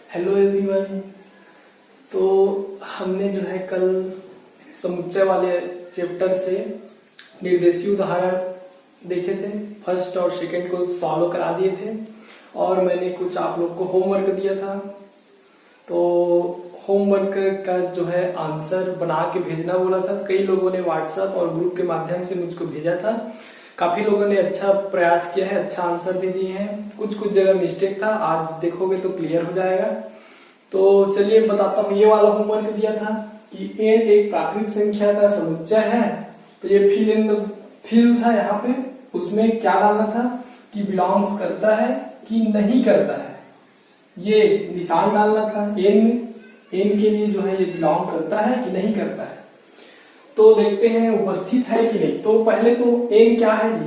Hello everyone. तो हमने जो है कल समुच्चय वाले चैप्टर से निर्देशीय उदाहरण देखे थे। फर्स्ट और सेकंड को सॉल्व करा दिए थे और मैंने कुछ आप लोग को होमवर्क दिया था। तो होमवर्क का जो है आंसर बना के भेजना बोला था। कई लोगों ने व्हाट्सएप और ग्रुप के माध्यम से मुझको भेजा था। काफी लोगों ने अच्छा प्रयास किया है, अच्छा आंसर भी दिए हैं। कुछ जगह मिस्टेक था, आज देखोगे तो क्लियर हो जाएगा। तो चलिए बताता हूँ। ये वाला होमवर्क दिया था कि n एक प्राकृत संख्या का समुच्चय है। तो ये फिल इन द फिल था यहाँ पे। उसमें क्या डालना था कि बिलोंग्स करता है कि नहीं करता है, ये निशान डालना था। n के लिए जो है ये बिलोंग करता है कि नहीं करता है। तो देखते हैं उपस्थित है कि नहीं। तो पहले तो n क्या है जी,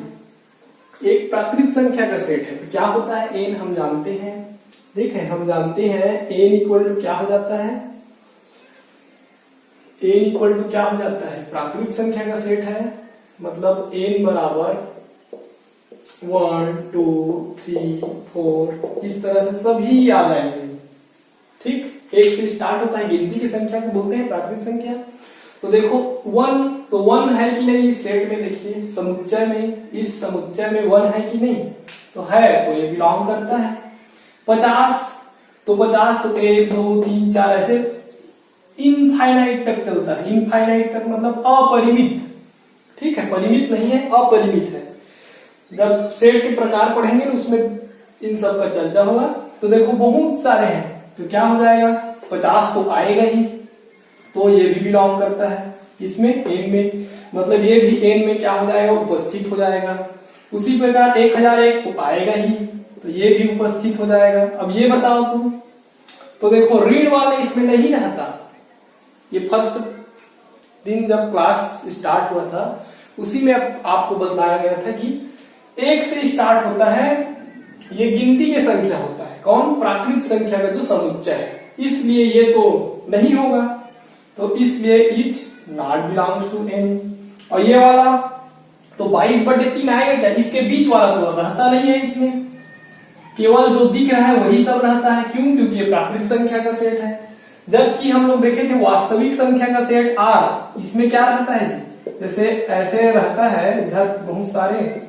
एक प्राकृत संख्या का सेट है। तो क्या होता है n हम जानते हैं। देखें, हम जानते हैं n इक्वल टू क्या हो जाता है। n इक्वल टू क्या हो जाता है, प्राकृत संख्या का सेट है। मतलब n बराबर 1 2 3 4 इस तरह से सभी आ जाएंगे। ठीक, एक से स्टार्ट होता है, गिनती की संख्या को बोलते हैं प्राकृत संख्या। तो देखो 1, तो 1 है कि नहीं इस सेट में। देखिए समुच्चय में, इस समुच्चय में 1 है कि नहीं, तो है, तो ये बिलोंग करता है। 50, तो 50 तो 1 2 3 4 ऐसे इनफाइनाइट तक चलता है। इनफाइनाइट तक मतलब अपरिमित। ठीक है, परिमित नहीं है, अपरिमित है। जब सेट के प्रकार पढ़ेंगे उसमें इन सब का चर्चा होगा। तो देखो बहुत सारे हैं, तो क्या हो जाएगा, 50 तो आएगा ही, तो ये भी बिलोंग करता है इसमें, n में। मतलब ये भी n में क्या हो जाएगा, उपस्थित हो जाएगा। उसी प्रकार 1001 तो आएगा ही, तो ये भी उपस्थित हो जाएगा। अब ये बताओ तुम, तो देखो ऋण वाले इसमें नहीं रहता। ये फर्स्ट दिन जब क्लास स्टार्ट हुआ था उसी में आपको बताया गया था कि 1 से स्टार्ट होता है, ये गिनती की संख्या होता है। कौन, प्राकृत संख्या का जो समुच्चय है, इसलिए ये तो नहीं होगा। तो इसलिए each not belongs to n। और ये वाला तो 22/3 आएगा क्या, इसके बीच वाला तो रहता नहीं है इसमें, केवल जो दिख रहा है वही सब रहता है। क्यों, क्योंकि ये प्राकृत संख्या का सेट है। जबकि हम लोग देखे थे वास्तविक संख्या का सेट R, इसमें क्या रहता है, जैसे ऐसे रहता है, इधर बहुत सारे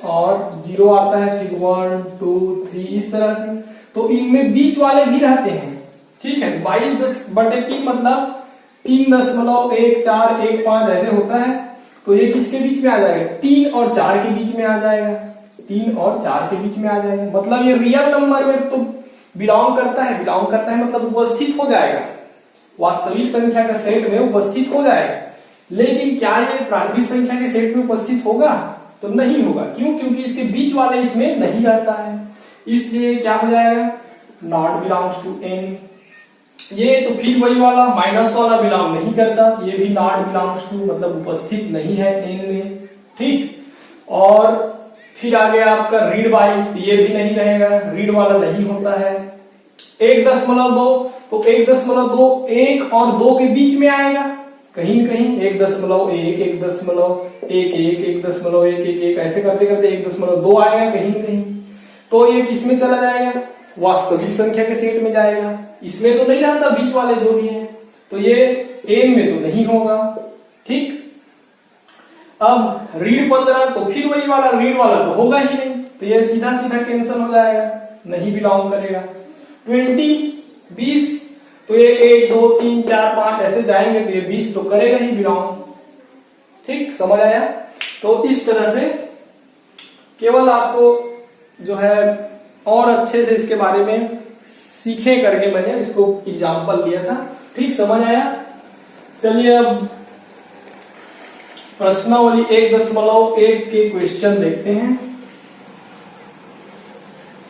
और 0 आता है, फिर 1 2 3 इस तरह से। तो इनमें बीच वाले भी रहते हैं। ठीक है, 22/3 मतलब 3.1415 ऐसे होता है। तो ये किसके बीच में आ जाएगा, 3 और 4 के बीच में आ जाएगा। 3 और 4 के बीच में आ जाएगा। मतलब ये रियल नंबर में तो बिलोंग करता है। बिलोंग करता है मतलब उपस्थित हो जाएगा, वास्तविक संख्या का सेट में उपस्थित हो जाएगा। लेकिन क्या ये प्राकृतिक संख्या के सेट में उपस्थित होगा, तो नहीं होगा। क्यों, क्योंकि इसके बीच वाले इसमें नहीं रहता है। इसलिए क्या हो जाएगा, नॉट बिलोंग्स टू n। ये तो फिर वही वाला माइनस वाला बिलोंग नहीं करता, ये भी नॉट बिलोंग्स टू मतलब उपस्थित नहीं है n में। ठीक, और फिर आ गया आपका रीड 22, ये भी नहीं रहेगा, रीड वाला नहीं होता है। 1.2, तो 1.2 1 और 2 के बीच में आएगा कहीं कहीं। 1.1 1.11 1.11 ऐसे करते करते 1.2 आएगा कहीं कहीं। तो ये किसमें चला जाएगा, वास्तविक संख्या के सेट में जाएगा। इसमें तो नहीं रहता बीच वाले जो भी है, तो ये n में तो नहीं होगा। ठीक, अब रीड 15, तो फिर वही वाला रीड वाला तो होगा ही नहीं, तो ये सीधा सीधा कैंसिल हो जाएगा, नहीं बिलोंग करेगा। 20 तो ये 1 2 3 4 5 ऐसे जाएंगे, तो ये 20 तो करेगा ही बिलोंग। ठीक, समझ आया। तो इस तरह से केवल आपको जो है और अच्छे से इसके बारे में सीखे करके मैंने इसको एग्जाम्पल लिया था। ठीक, समझ आया। चलिए अब प्रश्नावली 1.1 के क्वेश्चन देखते हैं।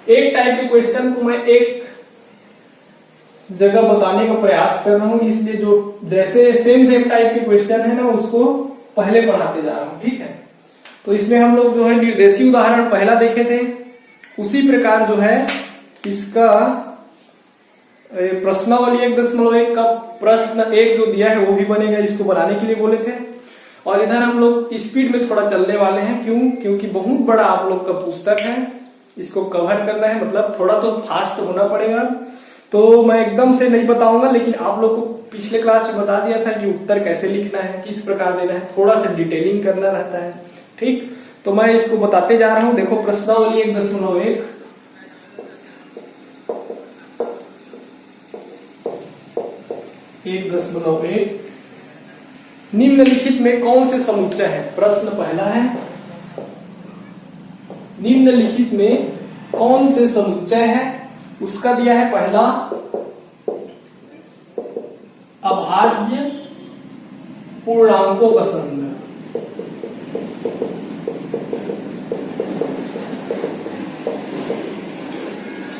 एक टाइप के क्वेश्चन को मैं एक जगह बताने का प्रयास कर रहा हूं, इसलिए जो जैसे सेम टाइप के क्वेश्चन है ना उसको पहले पढ़ाते जा रहा हूं। ठीक है, तो इसमें हम लोग जो है निर्देशीय उदाहरण पहला देखे थे, उसी प्रकार जो है इसका प्रश्नावली 1.1 का प्रश्न 1 जो दिया है वो भी बनेगा, इसको बनाने के लिए बोले थे। और इधर हम लोग स्पीड में थोड़ा चलने वाले हैं। क्यों, क्योंकि बहुत बड़ा आप लोग का पुस्तक है, इसको कवर करना है, मतलब थोड़ा तो फास्ट होना पड़ेगा। तो मैं एकदम से नहीं बताऊंगा, लेकिन आप लोग को पिछले क्लास में बता दिया था कि उत्तर कैसे लिखना है, किस प्रकार देना है, थोड़ा सा डिटेलिंग करना रहता है। ठीक, तो मैं इसको बताते जा रहा हूं। देखो प्रश्नावली 1.1 1.1 निम्नलिखित में कौन से समुच्चय है। प्रश्न पहला है, निम्नलिखित में कौन से समुच्चय है। उसका दिया है पहला, अभाज्य पूर्णांकों का संग्रह।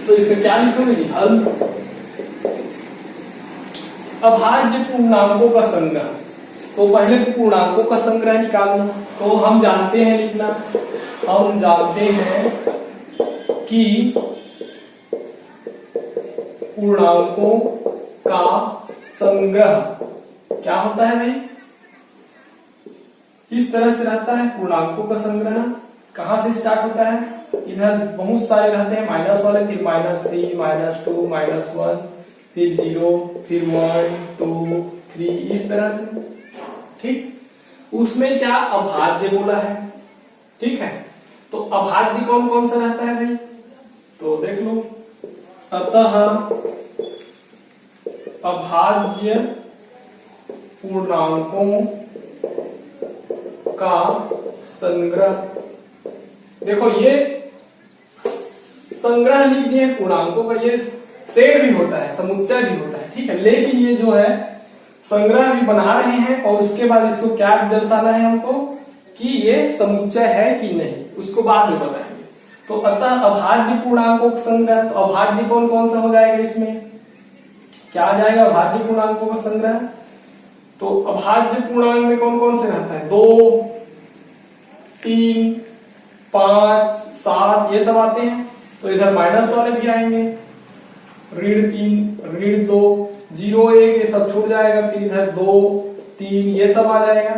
तो इसका क्या लिखोगे जी, हल अभाज्य पूर्णांकों का संग्रह। तो पहले तो पूर्णांकों का संग्रह निकालना, तो हम जानते हैं लिखना, हम जानते हैं कि पूर्णांकों का संग्रह क्या होता है भाई, इस तरह से रहता है। पूर्णांकों का संग्रह कहां से स्टार्ट होता है, इधर बहुत सारे रहते हैं माइनस वाले, फिर -3, -2, -1, फिर 0, फिर 1, 2, 3, इस तरह से। ठीक, उसमें क्या अभाज्य बोला है। ठीक है, तो अभाज्य कौन कौन सा रहता है भाई, तो देख लो। अतः अभाज्य पूर्णांकों का संग्रह, देखो ये संग्रह लिख दिए पूर्णांकों का, ये सेट भी होता है, समुच्चय भी होता है। ठीक है, लेकिन ये जो है संग्रह भी बना रहे हैं, और उसके बाद इसको क्या दर्शाना है हमको कि ये समुच्चय है कि नहीं, उसको बाद में बताएंगे। तो अतः अभाज्य पूर्णांकों का संग्रह, तो अभाज्य कौन कौन सा हो जाएगा, इसमें क्या आ जाएगा अभाज्य पूर्णांकों का संग्रह। तो अभाज्य पूर्णांक में कौन कौन से रहता है, 2, 3, 5, 7, ये सब आते हैं। तो इधर माइनस वाले भी आएंगे, -3, -2, 0, 1 ये सब छूट जाएगा, फिर इधर 2, 3 ये सब आ जाएगा।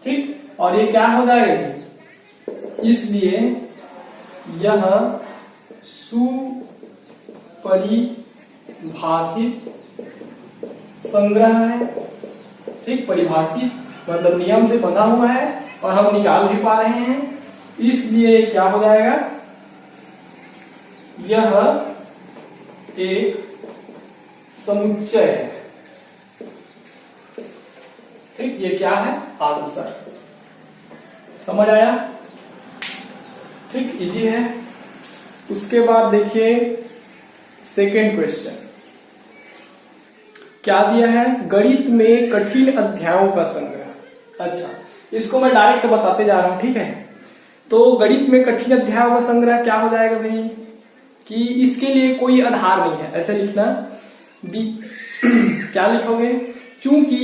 ठीक, और ये क्या हो जाएगा, इसलिए यह सुपरिभाषित संग्रह है। ठीक, परिभाषित मतलब नियम से बंधा हुआ है और हम निकाल भी पा रहे हैं, इसलिए क्या हो जाएगा, यह एक समुच्चय है। ठीक, ये क्या है, आंसर। समझ आया। ठीक, इजी है। उसके बाद देखिए सेकेंड क्वेश्चन क्या दिया है, गणित में कठिन अध्यायों का संग्रह। अच्छा, इसको मैं डायरेक्ट बताते जा रहा हूं। ठीक है, तो गणित में कठिन अध्यायों का संग्रह क्या हो जाएगा भाई, कि इसके लिए कोई आधार नहीं है, ऐसे लिखना। क्या लिखोगे, चूंकि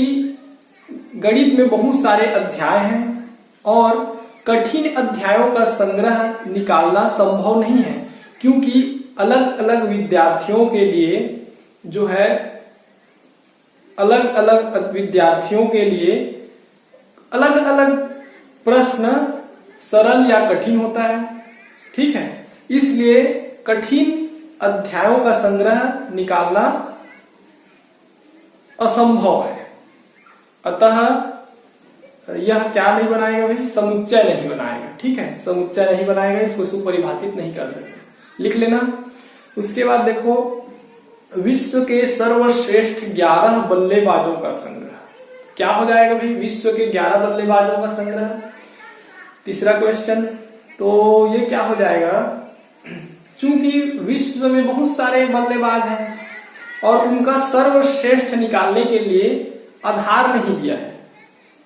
गणित में बहुत सारे अध्याय हैं और कठिन अध्यायों का संग्रह निकालना संभव नहीं है, क्योंकि अलग अलग विद्यार्थियों के लिए जो है, अलग अलग विद्यार्थियों के लिए अलग अलग प्रश्न सरल या कठिन होता है। ठीक है, इसलिए कठिन अध्यायों का संग्रह निकालना असंभव है। अतः यह क्या नहीं बनाएगा भाई, समुच्चय नहीं बनाएगा। ठीक है, समुच्चय नहीं बनाएगा, इसको सुपरिभाषित नहीं कर सकते, लिख लेना। उसके बाद देखो, विश्व के सर्वश्रेष्ठ 11 बल्लेबाजों का संग्रह क्या हो जाएगा भाई, विश्व के 11 बल्लेबाजों का संग्रह। तीसरा क्वेश्चन, तो ये क्या हो जाएगा, चूंकि विश्व में बहुत सारे बल्लेबाज हैं और उनका सर्वश्रेष्ठ निकालने के लिए आधार नहीं दिया है।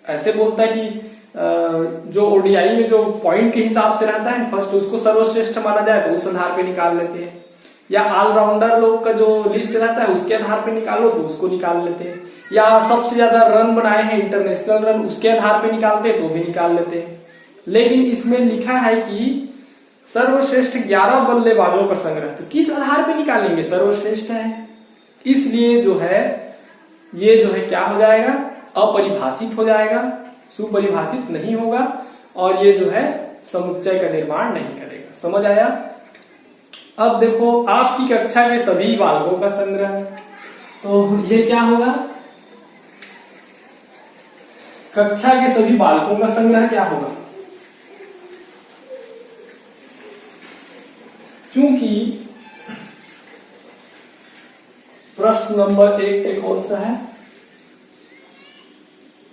ऐसे बोलता है कि जो ओडीआई में जो पॉइंट के हिसाब से रहता है फर्स्ट, उसको सर्वश्रेष्ठ माना जाए तो उस आधार पे निकाल लेते हैं, या ऑलराउंडर लोग का जो लिस्ट रहता है उसके आधार पे निकालो तो उसको निकाल लेते हैं, या सबसे ज्यादा रन बनाए हैं इंटरनेशनल रन उसके आधार पे निकालते हैं तो भी निकाल लेते हैं। लेकिन इसमें लिखा है कि सर्वश्रेष्ठ 11 बल्लेबाजों का संग्रह, तो किस आधार पे निकालेंगे, सर्वश्रेष्ठ है, इसलिए जो है ये जो है क्या हो जाएगा, अपरिभाषित हो जाएगा, सुपरिभाषित नहीं होगा, और ये जो है समुच्चय का निर्माण नहीं करेगा। समझ आया। अब देखो आपकी कक्षा के सभी बालकों का संग्रह, तो ये क्या होगा, कक्षा के सभी बालकों का संग्रह क्या होगा, क्योंकि प्रश्न नंबर 1 पे कौन सा है,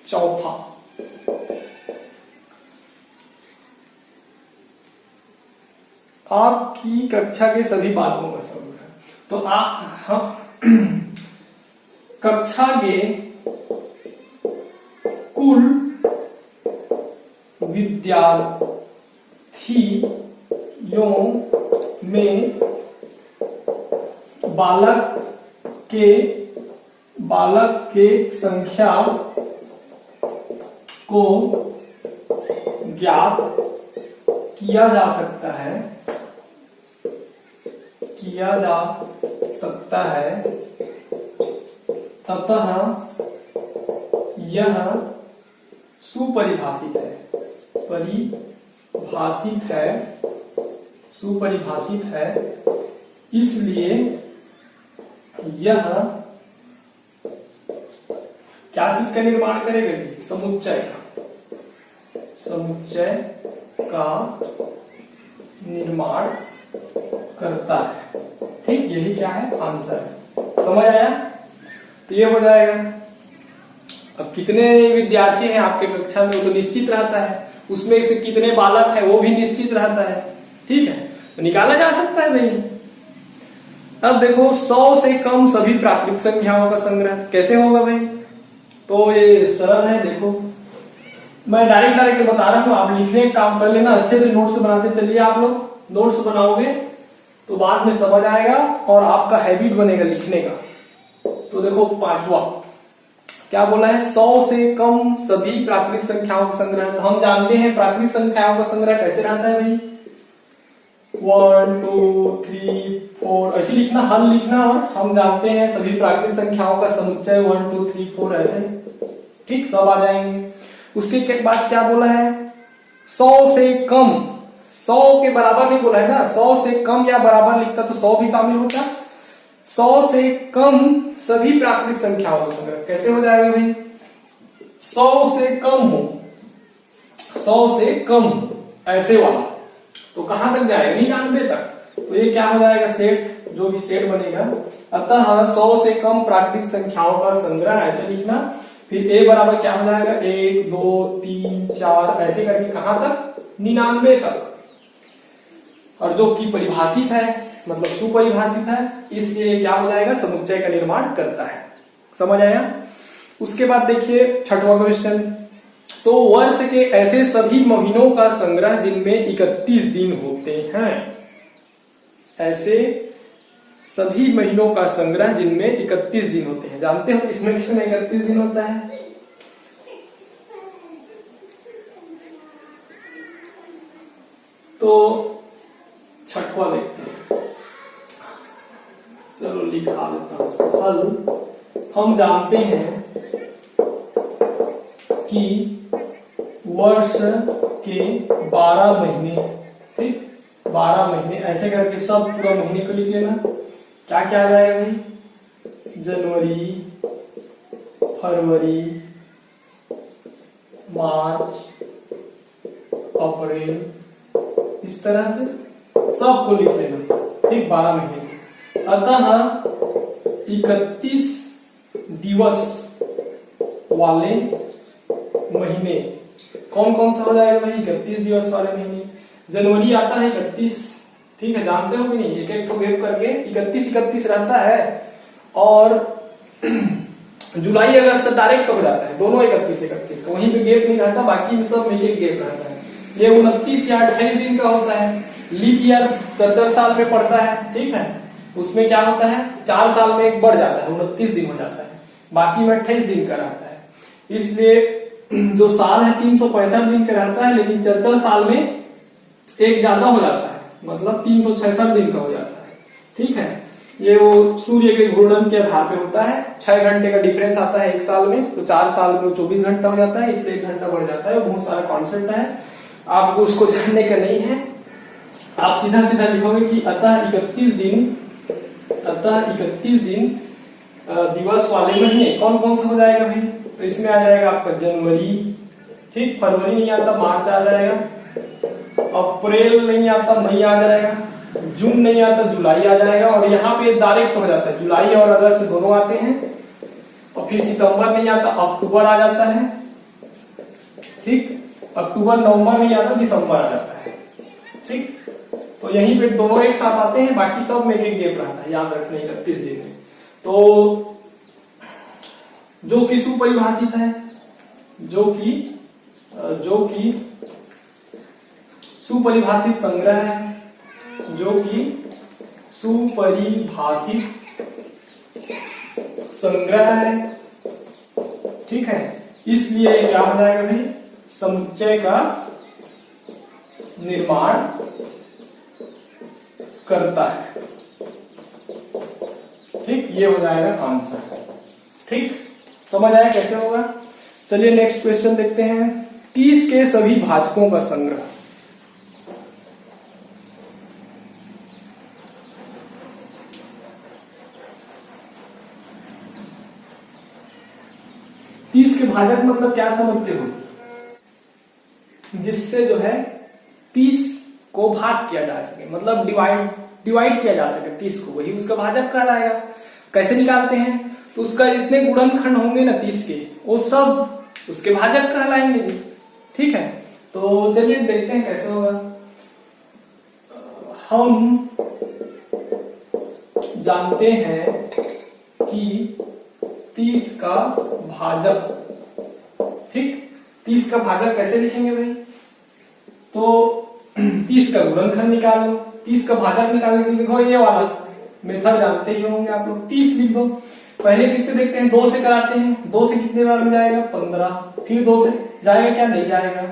चौथा, आपकी कक्षा के सभी बालकों का संग्रह। तो कक्षा के कुल विद्यार्थियों में बालक के संख्या को ज्ञात किया जा सकता है ततः यह सुपरिभाषित है, इसलिए यह क्या चीज का निर्माण करेगा, समुच्चय का निर्माण करता है। ठीक, यही क्या है, आंसर है। समझ आया? तो ये हो जाएगा। अब कितने विद्यार्थी हैं आपके कक्षा में वो तो निश्चित रहता है, उसमें से कितने बालक हैं वो भी निश्चित रहता है। ठीक है, तो निकाला जा सकता है भाई। अब देखो 100 से कम सभी प्राकृतिक संख्याओं का संग्रह कैसे होगा भाई, तो ये सरल है। देखो मैं डायरेक्ट बता रहा हूं, आप लिखने का काम कर लेना, अच्छे से नोट्स बनाते चलिए। आप लोग नोट्स बनाओगे तो बाद में समझ आएगा और आपका हैबिट बनेगा लिखने का। तो देखो पांचवा क्या बोला है, 100 से कम सभी प्राकृतिक संख्याओं का संग्रह। तो हम जानते हैं प्राकृतिक संख्याओं का संग्रह कैसे रहता है भाई, 1 2 3 4 ऐसे लिखना, हल लिखना। और हम जानते हैं सभी प्राकृतिक संख्याओं का समुच्चय 1 2 3 4 ऐसे, ठीक, सब आ जाएंगे। उसके बाद क्या बोला है, 100 से कम, 100 के बराबर नहीं बोला है ना, 100 से कम या बराबर लिखता तो 100 भी शामिल होता। 100 से कम सभी प्राकृतिक संख्याओं का संग्रह कैसे हो जाएगा भाई, 100 से कम हो, 100 से कम ऐसे वाला, तो कहां तक जाएगा, 99 तक। तो ये क्या हो जाएगा, सेट, जो भी सेट बनेगा। अतः 100 से कम प्राकृतिक संख्याओं का संग्रह ऐसे लिखना। फिर a बराबर क्या हो जाएगा, 1 2 3 4 ऐसे करके कहां तक, 99 तक। और जो कि परिभाषित है, मतलब सुपरिभाषित है, इसलिए क्या हो जाएगा, समुच्चय का निर्माण करता है। समझ आया? उसके बाद देखिए 6वां क्वेश्चन, तो वर्ष के ऐसे सभी महीनों का संग्रह जिनमें 31 दिन होते हैं, ऐसे सभी महीनों का संग्रह जिनमें 31 दिन होते हैं। जानते हो किसमें किसमें 31 दिन होता है, तो 6वां देखते हैं। चलो लिखा देता हूं इसको, हल। हम जानते हैं कि वर्ष के 12 महीने, ठीक, 12 महीने ऐसे करके सब पूरा महीने को लिख लेना। क्या क्या आ जाएगा भाई, जनवरी, फरवरी, मार्च, अप्रैल, इस तरह से सबको लिख लेना, ठीक, 12 महीने। अतः 31 दिवस वाले महीने कौन कौन सा हो जाएगा भाई, 31 दिवस वाले महीने। जनवरी आता है 31, ठीक है, जानते हो कि नहीं, एक एक को गैप करके 31 रहता है। और जुलाई अगस्त डायरेक्ट हो जाता है, दोनों 31 का, वहीं पे गैप नहीं रहता, बाकी में सब में एक गैप रहता है। ये 29 या 28 दिन का होता है। लीप ईयर 4 साल में पड़ता है, ठीक है, उसमें क्या होता है, 4 साल में एक बढ़ जाता है, 29 दिन हो जाता है, बाकी में 28 दिन का रहता है। इसलिए जो साल है 365 दिन का रहता है, लेकिन 4 साल में एक ज्यादा हो जाता है, मतलब 366 दिन का हो जाता है, ठीक है। ये वो सूर्य के घूर्णन के आधार पे होता है, 6 घंटे का डिफरेंस आता है एक साल में, तो 4 साल में 24 घंटा हो जाता है, इसलिए 1 घंटा बढ़ जाता है। बहुत सारा कॉन्सेप्ट है, आपको उसको जानने का नहीं है, आप सीधा सीधा लिखोगे कि अतः 31 दिन दिवस वाले महीने कौन कौन सा हो जाएगा भाई? तो इसमें आ जाएगा आपका जनवरी, ठीक, फरवरी नहीं आता, मार्च आ जाएगा, अप्रैल नहीं आता, मई आ जाएगा, जून नहीं आता, जुलाई आ जाएगा, और यहाँ पे डायरेक्ट हो जाता है, जुलाई और अगस्त दोनों आते हैं, और फिर सितंबर नहीं आता, अक्टूबर आ जाता है, ठीक, अक्टूबर नवंबर नहीं आता, दिसंबर आ जाता है, ठीक। तो यहीं पे दोनों एक साथ आते हैं, बाकी सब में एक गैप रहता है, याद रखना 31 दिन में। तो जो कि सुपरिभाषित है, जो कि सुपरिभाषित संग्रह है, जो कि सुपरिभाषित संग्रह है, ठीक है। इसलिए क्या हो जाएगा भाई? समुच्चय का निर्माण करता है, ठीक, ये हो जाएगा आंसर, ठीक। समझ आया कैसे होगा? चलिए नेक्स्ट क्वेश्चन देखते हैं। 30 के सभी भाजकों का संग्रह। के भाजक मतलब क्या समझते हो? जिससे जो है 30 को भाग किया जा सके, मतलब डिवाइड किया जा सके 30 को, वही उसका भाजक कहलाएगा। कैसे निकालते हैं? तो उसका जितने गुणनखंड होंगे ना 30 के, वो सब उसके भाजक कहलाएंगे जी, ठीक है। तो चलिए देखते हैं कैसे होगा। हम जानते हैं कि 30 का भाजक, ठीक, 30 का भाजक कैसे लिखेंगे भाई? तो 30 का गुणनखंड निकाल लो, 30 का भाजक निकालने के लिए देखो ये वाला मेथड जानते ही होंगे आप लोग। 30 लिख दो, पहले किससे देखते हैं? 2 से कराते हैं, 2 से कितने बार में जाएगा? 15, फिर 2 से जाएगा क्या? नहीं जाएगा।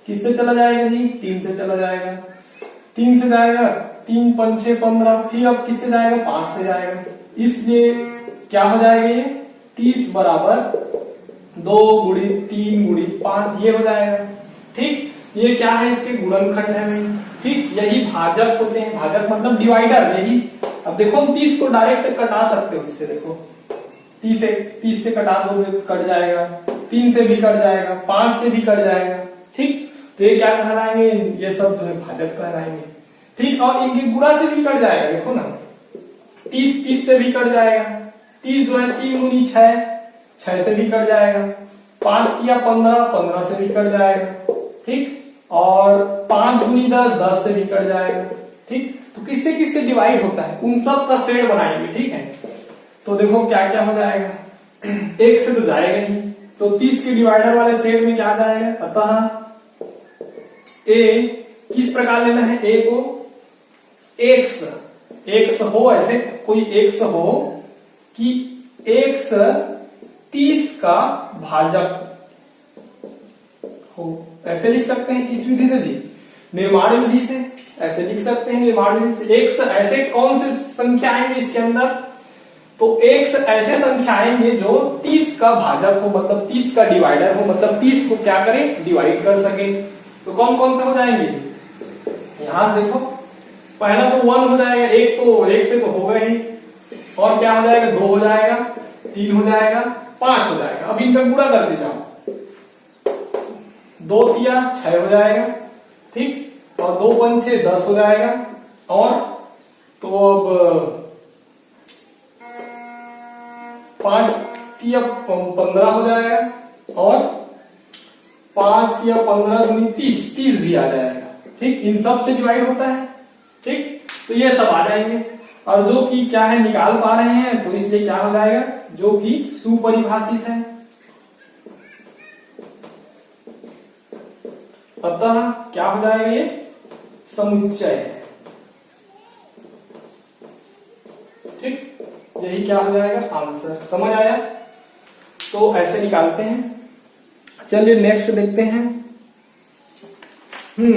किससे चला जाएगा जी? 3 से चला जाएगा, 3 से जाएगा, 3 5 6 15, फिर अब किससे जाएगा? 5 से जाएगा। इसलिए क्या हो जाएगा ये? 30 बराबर 2 गुणित 3 गुणित 5 ये हो जाएगा, ठीक। ये क्या है? इसके गुणनखंड है भाई, ठीक। यही भाजक होते हैं, भाजक मतलब डिवाइडर, यही। अब देखो 30 को डायरेक्ट कटा सकते हो इससे, देखो 30 से कटा दो, कट जाएगा, 3 से भी कट जाएगा, 5 से भी कट जाएगा, ठीक। तो ये क्या कहलाएंगे? ये सब जो है भाजक कहलाएंगे, ठीक। और इनके गुणा से भी कट जाएगा, देखो ना 30 से भी कट जाएगा, 30 जो है 3 गुनी 6, 6 से भी कट जाएगा, 5 किया 15, 15 से भी कट जाएगा, ठीक। और 5 गुनी 10, 10 से भी कट जाएगा, ठीक। तो किससे किससे डिवाइड होता है उन सब का सेट बनाएंगे, ठीक है। तो देखो क्या क्या हो जाएगा, 1 से तो जाएगा ही, तो 30 के डिवाइडर वाले सेट में क्या जाएगा? अतः ए किस प्रकार लेना है? ए को एक्स हो, ऐसे कोई एक्स हो कि एक्स 30 का भाजक हो, ऐसे लिख सकते हैं। किस विधि से जी? निर्माण विधि से, ऐसे लिख सकते हैं निर्माण विधि से। एक्स ऐसे कौन से संख्या आएंगे इसके अंदर? तो एक्स ऐसे संख्या आएंगे जो 30 का भाजक हो, मतलब 30 का डिवाइडर हो, मतलब 30 को क्या करें? डिवाइड कर सके। तो कौन कौन सा हो जाएंगे? यहां देखो, पहला तो 1 हो जाएगा, एक तो 1 से तो होगा ही, और क्या हो जाएगा? 2 हो जाएगा, 3 हो जाएगा, 5 हो जाएगा। अब इनका गुणा करते जाओ, 2 तिया 6 हो जाएगा, ठीक। और 2 पंचे 10 हो जाएगा, और तो अब 5 तिया 15 हो जाएगा, और 5 तिया 15 गुनी 30 भी आ जाएगा, ठीक। इन सब से डिवाइड होता है, ठीक। तो ये सब आ जाएंगे, और जो कि क्या है निकाल पा रहे हैं, तो इसलिए क्या हो जाएगा? जो कि सुपरिभाषित है। अतः क्या हो जाएगा? ये समुच्चय है, ठीक। यही क्या हो जाएगा? आंसर। समझ आया? तो ऐसे निकालते हैं। चलिए नेक्स्ट देखते हैं।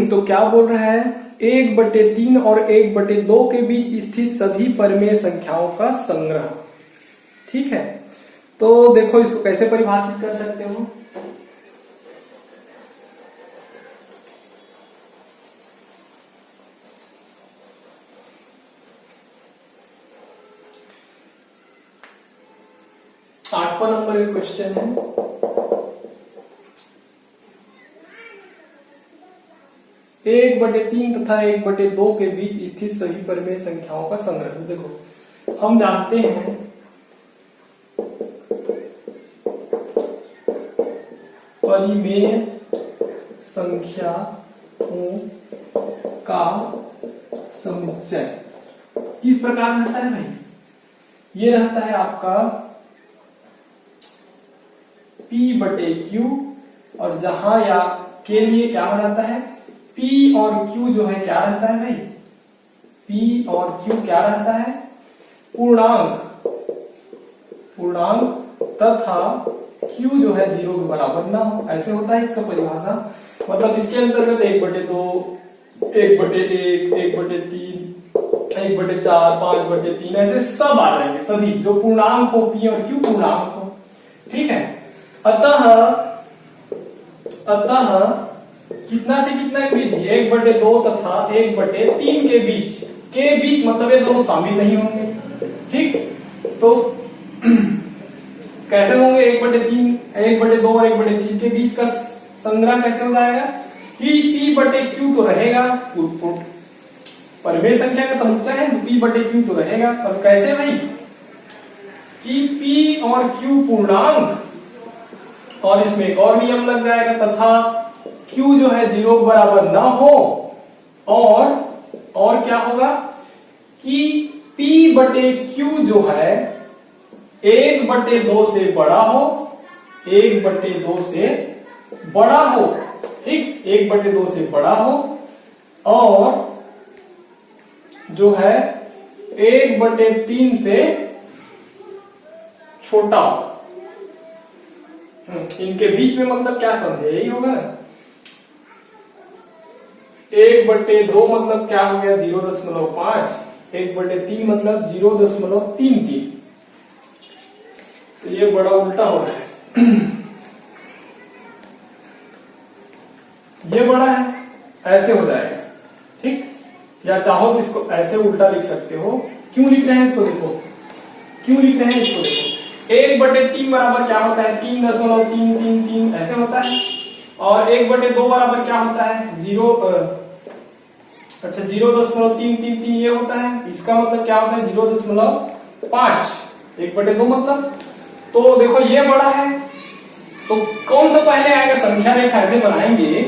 तो क्या बोल रहा है? 1/3 और 1/2 के बीच स्थित सभी परिमेय संख्याओं का संग्रह, ठीक है। तो देखो इसको कैसे परिभाषित कर सकते हो? 8वां नंबर एक क्वेश्चन है, एक बटे तीन तथा एक बटे दो के बीच स्थित सभी परिमेय संख्याओं का संग्रह। देखो हम जानते हैं परिमेय संख्याओं का समुच्चय किस प्रकार रहता है भाई? ये रहता है आपका P बटे Q, और जहां या के लिए क्या रहता है, P और Q जो है क्या रहता है भाई? P और Q क्या रहता है? पूर्णांक तथा Q जो है 0 के बराबर ना हो, ऐसे होता है इसका परिभाषा। मतलब इसके अंतर्गत 1/2, 1/1, 1/3, 1/4, 5/3 ऐसे सब आ जाएंगे, सभी जो पूर्णांक हो, P और Q पूर्णांक हो, ठीक है। अतः कितना से कितना के बीच? 1/2 तथा 1/3 के बीच मतलब ये दोनों शामिल नहीं होंगे, ठीक। तो कैसे होंगे? 1/3, 1/2 और 1/3 के बीच का संग्रह कैसे हो जाएगा कि P बटे Q तो रहेगा, परिमेय संख्या का समुच्चय है तो P बटे Q तो रहेगा। और कैसे भाई? कि P और Q पूर्णांक, और इसमें एक और नियम लग जाएगा, तथा Q जो है 0 बराबर ना हो, और क्या होगा कि P बटे Q जो है 1/2 से बड़ा हो, 1/2 से बड़ा हो, ठीक, 1/2 से बड़ा हो, और जो है 1/3 से छोटा हो। इनके बीच में मतलब क्या समझे? यही होगा ना। 1/2 मतलब क्या हो गया? 0.5, 1/3 मतलब 0.33। तो ये बड़ा उल्टा हो रहा है। ये बड़ा है, ऐसे हो जाएगा, ठीक। या चाहो तो इसको ऐसे उल्टा लिख सकते हो। क्यों लिख रहे हैं इसको? देखो क्यों लिख रहे हैं इसको, देखो 1/3 बराबर क्या होता है? 3.333 ऐसे होता है। और 1/2 बराबर क्या होता है? 0.333 ये होता है। इसका मतलब क्या होता है? 0.5, 1/2 मतलब। तो देखो ये बड़ा है, तो कौन सा पहले आएगा? संख्या रेखा ऐसे बनाएंगे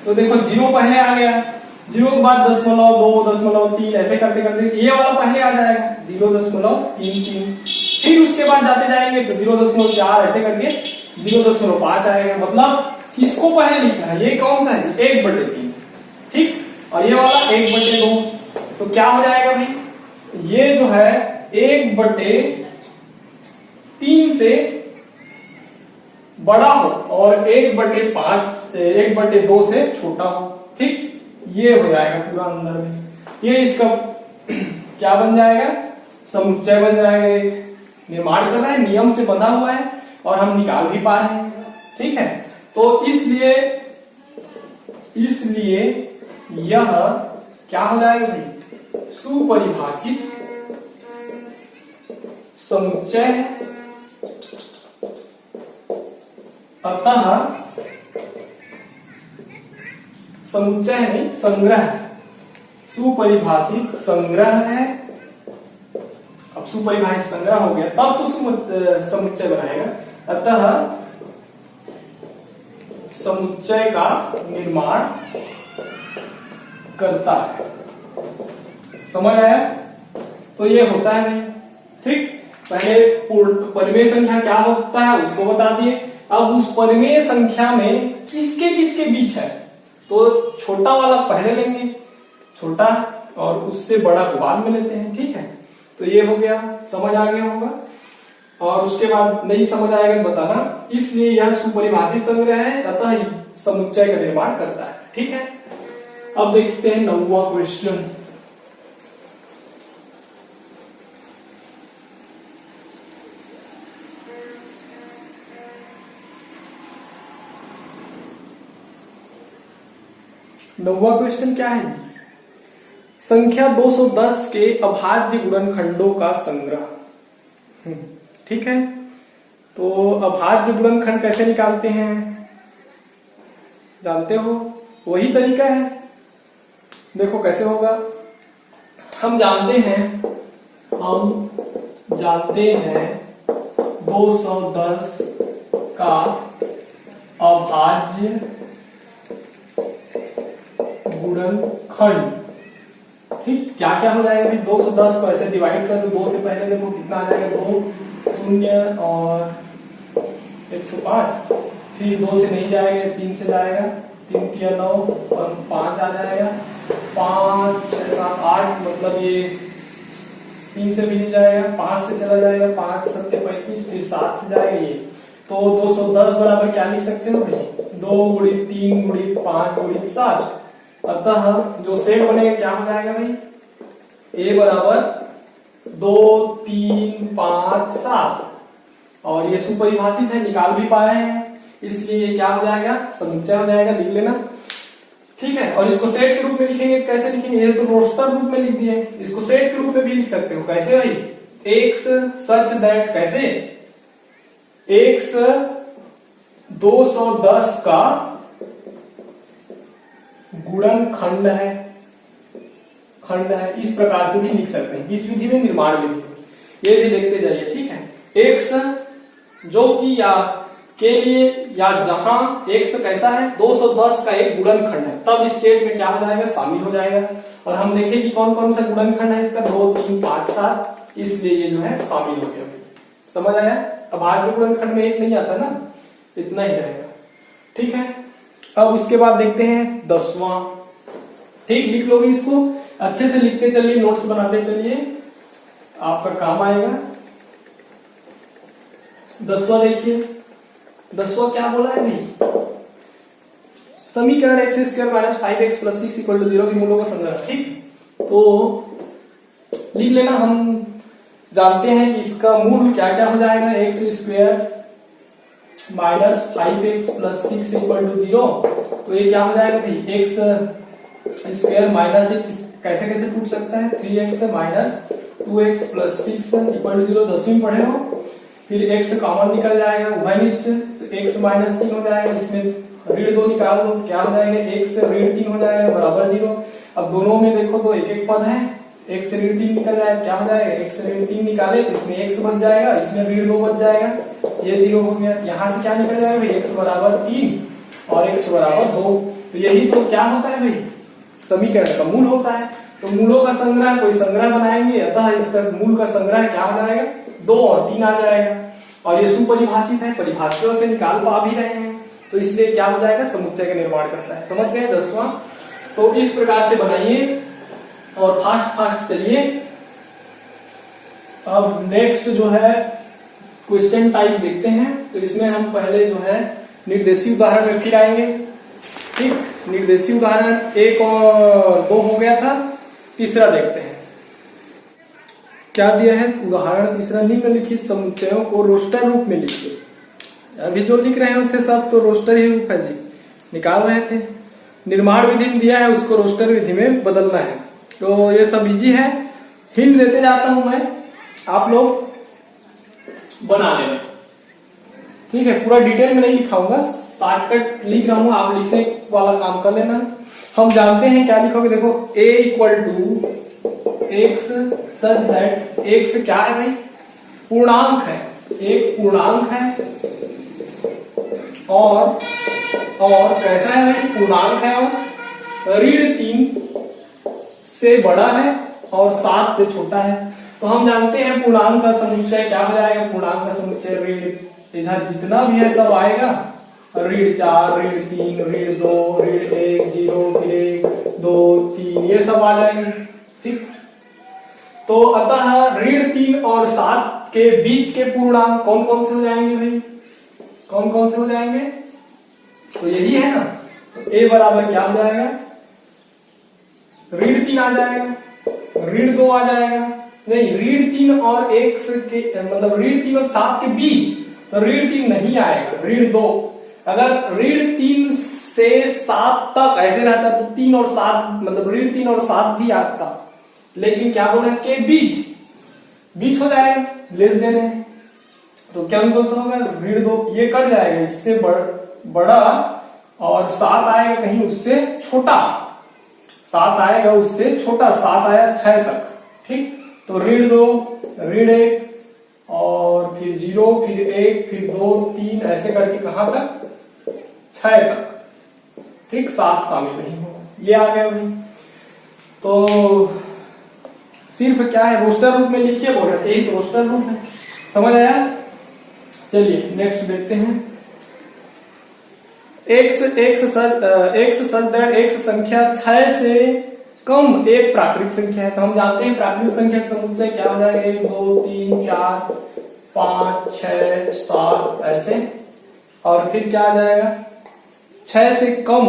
तो देखो 0 पहले आ गया, 0 के बाद 0.2, 0.3 ऐसे करते करते ये वाला पहले आ जाएगा 0.33। फिर उसके बाद जाते जाएंगे तो 0.4 ऐसे करके 0.5 आएगा। मतलब इसको पहले लिखना है। ये कौन सा है? 1/3, ठीक। और ये वाला 1/2। तो क्या हो जाएगा भाई? ये जो है 1/3 से बड़ा हो और 1/2 से छोटा हो, ठीक। ये हो जाएगा पूरा अंदर में। ये इसका क्या बन जाएगा? समुच्चय बन जाएगा। एक निर्माण कर रहा है, नियम से बंधा हुआ है और हम निकाल भी पा रहे हैं, ठीक है। तो इसलिए यह क्या हो जाएगा भाई? सुपरिभाषित समुच्चय है। अतः समुच्चय नहीं, संग्रह, सुपरिभाषित संग्रह है। अब सुपरिभाषित संग्रह हो गया तब तो समुच्चय बनाएगा। अतः समुच्चय का निर्माण करता है। समझ आया? तो ये होता है भाई, ठीक। पहले परिमेय संख्या क्या होता है उसको बता दिए। अब उस परिमेय संख्या में किसके किसके बीच है, तो छोटा वाला पहले लेंगे, छोटा, और उससे बड़ा को बाद में लेते हैं, ठीक है। तो ये हो गया, समझ आ गया होगा। और उसके बाद नहीं समझ आएगा बताना। इसलिए यह सुपरिभाषित संग्रह है, अतः समुच्चय का निर्माण करता है, ठीक है। अब देखते हैं 9वां क्वेश्चन। नौवां क्वेश्चन क्या है? संख्या 210 के अभाज्य गुणनखंडों का संग्रह, ठीक है। तो अभाज्य गुणनखंड कैसे निकालते हैं जानते हो? वही तरीका है। देखो कैसे होगा। हम जानते हैं 210 का अभाज्य गुणनखंड। ठीक, क्या क्या हो जाएगा भाई? 210 को ऐसे डिवाइड कर दो, 2 से पहले देखो कितना आ जाएगा, 2 0 और 105, फिर 2 से नहीं जाएगा, 3 से जाएगा, 3 3 9 और 5 आ जाएगा, 5 6 7 8, मतलब ये 3 से भी नहीं जाएगा, 5 से चला जाएगा, 5 7 35, फिर 7 से जाएगा ये। तो 210 बराबर क्या लिख सकते हो भाई? 2 गुणित 3 गुणित 5 गुणित 7। अतः जो सेट बनेगा क्या हो जाएगा भाई? A बराबर 2 3 5 7, और ये सुपरिभाषित है, निकाल भी पा रहे हैं, इसलिए ये क्या हो जाएगा? समुच्चय हो जाएगा। लिख लेना, ठीक है। और इसको सेट के रूप में लिखेंगे, कैसे लिखेंगे? ये तो रोस्टर रूप में लिख दिए, इसको सेट के रूप में भी लिख सकते हो। कैसे भाई? x सच दैट, कैसे? x 210 का गुणनखंड है, खंड है, इस प्रकार से भी लिख सकते हैं। इस विधि में, निर्माण विधि, ये भी देखते जाइए, ठीक है। x जो कि या के लिए या जहां x कैसा है? 210 का एक गुणनखंड है, तब इस सेट में क्या हो जाएगा? शामिल हो जाएगा। और हम देखें कि कौन कौन सा गुणनखंड है इसका, 2 3 5 7, इसलिए ये जो है शामिल हो गया। समझ आया? अभाज्य गुणनखंड में एक नहीं आता ना, इतना ही रहेगा, ठीक है। अब उसके बाद देखते हैं 10वां। ठीक, लिख लोगे इसको, अच्छे से लिखते चलिए, नोट्स बनाते चलिए, आपका काम आएगा। 10वां देखिए, 10वां क्या बोला है भाई? समीकरण x² - 5x + 6 = 0 के मूलों का संग्रह। ठीक, तो लिख लेना। हम जानते हैं कि इसका मूल क्या क्या हो जाएगा? x² - 5x + 6 = 0। तो ये क्या हो जाएगा भाई? x² माइनस कैसे कैसे टूट सकता है? 3x - 2x + 6 = 0, 10वीं पढ़े हो। फिर x कॉमन निकल जाएगा, उभयनिष्ठ, तो x - 3 हो जाएगा, इसमें ऋण 2 निकाल दो, क्या हो जाएगा? x ऋण 3 हो जाएगा बराबर 0। अब दोनों में देखो तो एक एक पद है, x ऋण 3 निकल जाएगा, क्या हो जाएगा? x ऋण 3 निकाले तो इसमें x बच जाएगा, इसमें ऋण 2 बच जाएगा, ये 0 हो गया। यहाँ से क्या निकल जाएगा भाई? x बराबर 3 और x बराबर 2। तो यही तो क्या होता है भाई? समीकरण का मूल होता है। तो मूलों का संग्रह, कोई संग्रह बनाएंगे, अतः इसका मूल का संग्रह क्या हो जाएगा? 2 और 3 आ जाएगा। और ये सुपरिभाषित है, परिभाषियों से निकाल पा भी रहे हैं, तो इसलिए क्या हो जाएगा? समुच्चय का निर्माण करता है। समझ गए 10वां? तो इस प्रकार से बनाइए और फास्ट फास्ट चलिए। अब नेक्स्ट जो है क्वेश्चन टाइप देखते हैं। तो इसमें हम पहले जो है निर्देशीय उदाहरण में फिर आएंगे। ठीक, निर्देशीय उदाहरण 1 और 2 हो गया था, तीसरा देखते हैं क्या दिया है। उदाहरण तीसरा, निम्नलिखित समुच्चयों को रोस्टर रूप में लिखिए। अभी जो लिख रहे होते सब तो रोस्टर ही रूप है जी, निकाल रहे थे। निर्माण विधि में दिया है, उसको रोस्टर विधि में बदलना है। तो ये सब इजी है, हिंट देते जाता हूं मैं, आप लोग बना लेना। ठीक है, पूरा डिटेल में नहीं लिखाऊंगा, शॉर्टकट लिख रहा हूं, आप लिखने वाला काम कर लेना। हम जानते हैं क्या लिखोगे, देखो a = x such that x क्या है भाई? पूर्णांक है, एक पूर्णांक है और कैसा है भाई? पूर्णांक है और ऋण 3 से बड़ा है और 7 से छोटा है। तो हम जानते हैं पूर्णांक का समुच्चय क्या हो जाएगा? पूर्णांक का समुच्चय ऋण, इधर जितना भी है सब आएगा, ऋण 4 ऋण 3 ऋण 2 ऋण 1 0 फिर 1 2 3, ये सब आ जाएंगे। ठीक, तो अतः ऋण 3 और 7 के बीच के पूर्णांक कौन कौन से हो जाएंगे भाई? कौन कौन से हो जाएंगे? तो यही है ना। तो a बराबर क्या हो जाएगा? ऋण 3 आ जाएगा, ऋण 2 आ जाएगा, नहीं ऋण 3 और 1 के मतलब ऋण 3 और 7 के बीच, तो ऋण 3 नहीं आएगा, ऋण 2। अगर ऋण 3 से 7 तक ऐसे रहता तो 3 और 7 मतलब ऋण 3 और 7 भी आता, लेकिन क्या बोल रहे के बीच हो जाएगा, लेस देने। तो क्या कौन सा होगा, ऋण 2, ये कट जाएगा, इससे बड़ा और 7 आएगा कहीं उससे छोटा, 7 आएगा उससे छोटा, 7 आया 6 तक, ठीक। तो ऋण 2, ऋण 1 और फिर 0, फिर 1, फिर 2, 3 ऐसे करके कहां तक, 6 तक, ठीक। 7 शामिल नहीं होगा, ये आ गया भाई। तो सिर्फ क्या है, रोस्टर रूप में लिखिए बोल रहे, यही तो रोस्टर रूप है, समझ आया। चलिए नेक्स्ट देखते हैं। एक्स संख्या 6 से कम एक प्राकृत संख्या है। तो हम जानते हैं प्राकृत संख्या का समुच्चय क्या हो जाएगा, 1 2 3 4 5 6 7 ऐसे, और फिर क्या आ जाएगा 6 से कम,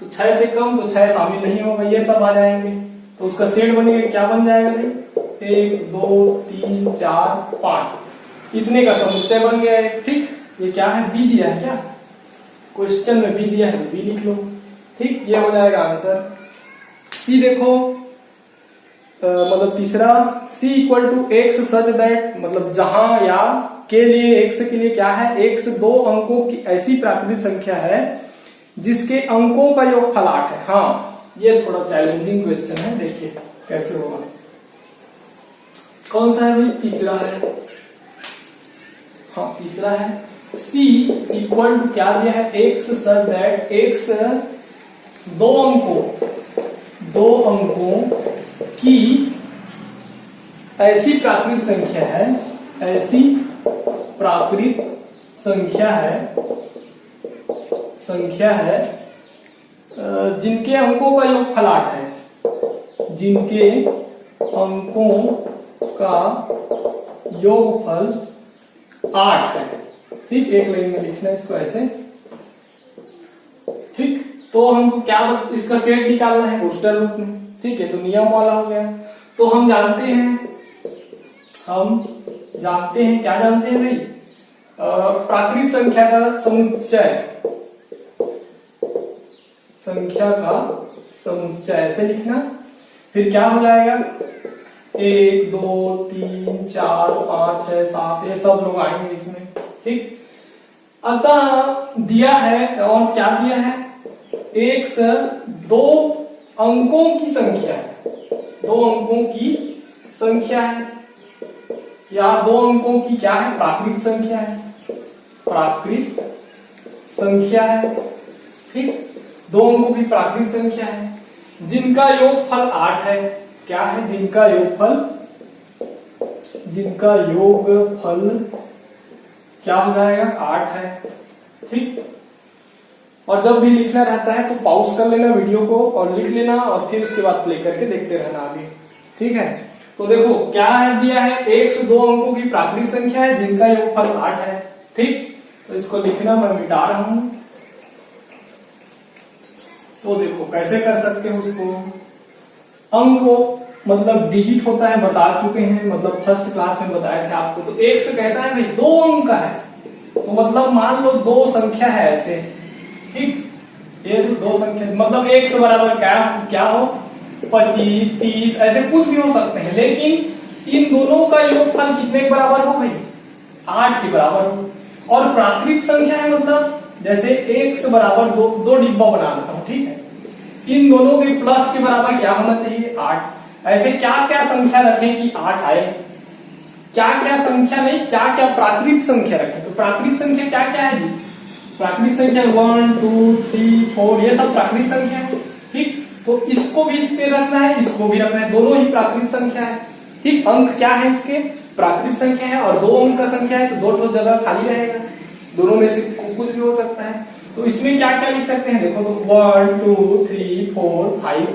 तो 6 से कम तो 6 शामिल नहीं होगा, ये सब आ जाएंगे। तो उसका सेट बनेगा, क्या बन जाएगा भाई, 1 2 3 4 5, इतने का समुच्चय बन गया है, ठीक। ये क्या है, बी दिया है, क्या क्वेश्चन में बी दिया है, बी लिख लो, ठीक। ये हो जाएगा आंसर। सी देखो, मतलब तीसरा, C equal to x such that, मतलब जहां या के लिए, एक्स के लिए क्या है, एक्स 2 अंकों की ऐसी प्राकृतिक संख्या है जिसके अंकों का योगफल 8 है। हाँ, ये थोड़ा चैलेंजिंग क्वेश्चन है, देखिए कैसे होगा। कौन सा है भाई, तीसरा है, हाँ तीसरा है। C इक्वल टू क्या दिया है, एक्स सच दैट, एक्स 2 अंकों की ऐसी प्राकृतिक संख्या है, ऐसी प्राकृतिक संख्या है जिनके अंकों का योगफल 8 है, जिनके अंकों का योगफल 8 है, ठीक। एक लाइन में लिखना है इसको ऐसे, ठीक। तो हमको क्या इसका सेट निकालना है रोस्टर रूप में, ठीक है। तो नियम वाला हो गया। तो हम जानते हैं क्या जानते हैं भाई, प्राकृतिक संख्या का समुच्चय ऐसे लिखना। फिर क्या हो जाएगा, 1 2 3 4 5 6 7, ये सब लोग आएंगे इसमें, ठीक। अतः दिया है, और क्या दिया है, एक्स 2 अंकों की संख्या है, 2 अंकों की संख्या है, या 2 अंकों की क्या है, प्राकृतिक संख्या है, ठीक। 2 अंकों की प्राकृतिक संख्या है जिनका योगफल 8 है। क्या है, जिनका योगफल क्या हो जाएगा, 8 है, ठीक। और जब भी लिखना रहता है तो पॉज कर लेना वीडियो को और लिख लेना, और फिर उसके बाद प्ले करके देखते रहना आगे, ठीक है। तो देखो क्या है, दिया है एक्स 2 अंकों की प्राकृतिक संख्या है जिनका योगफल 8 है, ठीक। तो इसको लिखना मैं मिटा रहा हूं। तो देखो कैसे कर सकते हो उसको, अंक मतलब डिजिट होता है, बता चुके हैं, मतलब फर्स्ट क्लास में बताया था आपको। तो एक्स कैसा है भाई, 2 अंक का है, तो मतलब मान लो 2 संख्या है ऐसे, ठीक। ये 2 संख्या मतलब एक्स बराबर क्या हो, 25 30 ऐसे कुछ भी हो सकते हैं, लेकिन इन दोनों का योगफल कितने के बराबर हो भाई, 8 के बराबर हो। और प्राकृतिक संख्या है, मतलब जैसे एक्स बराबर 2 डिब्बा बना देता हूं, ठीक है। इन दोनों के प्लस के बराबर क्या होना चाहिए, 8। ऐसे क्या क्या संख्या रखें कि 8 आए, क्या क्या संख्या नहीं, क्या क्या प्राकृतिक संख्या रखें। तो प्राकृतिक संख्या क्या क्या है जी, प्राकृतिक संख्या 1 2 3 4, ये सब प्राकृतिक संख्या है, ठीक। तो इसको भी इस पे रखना है, इसको भी रखना है, दोनों ही प्राकृतिक संख्या है, ठीक। अंक क्या है इसके, प्राकृतिक संख्या है, और 2 अंक का संख्या है, तो 2 जगह खाली रहेगा, दोनों में से कुछ भी हो सकता है। तो इसमें क्या क्या लिख सकते हैं, देखो तो 1 2 3 4 5,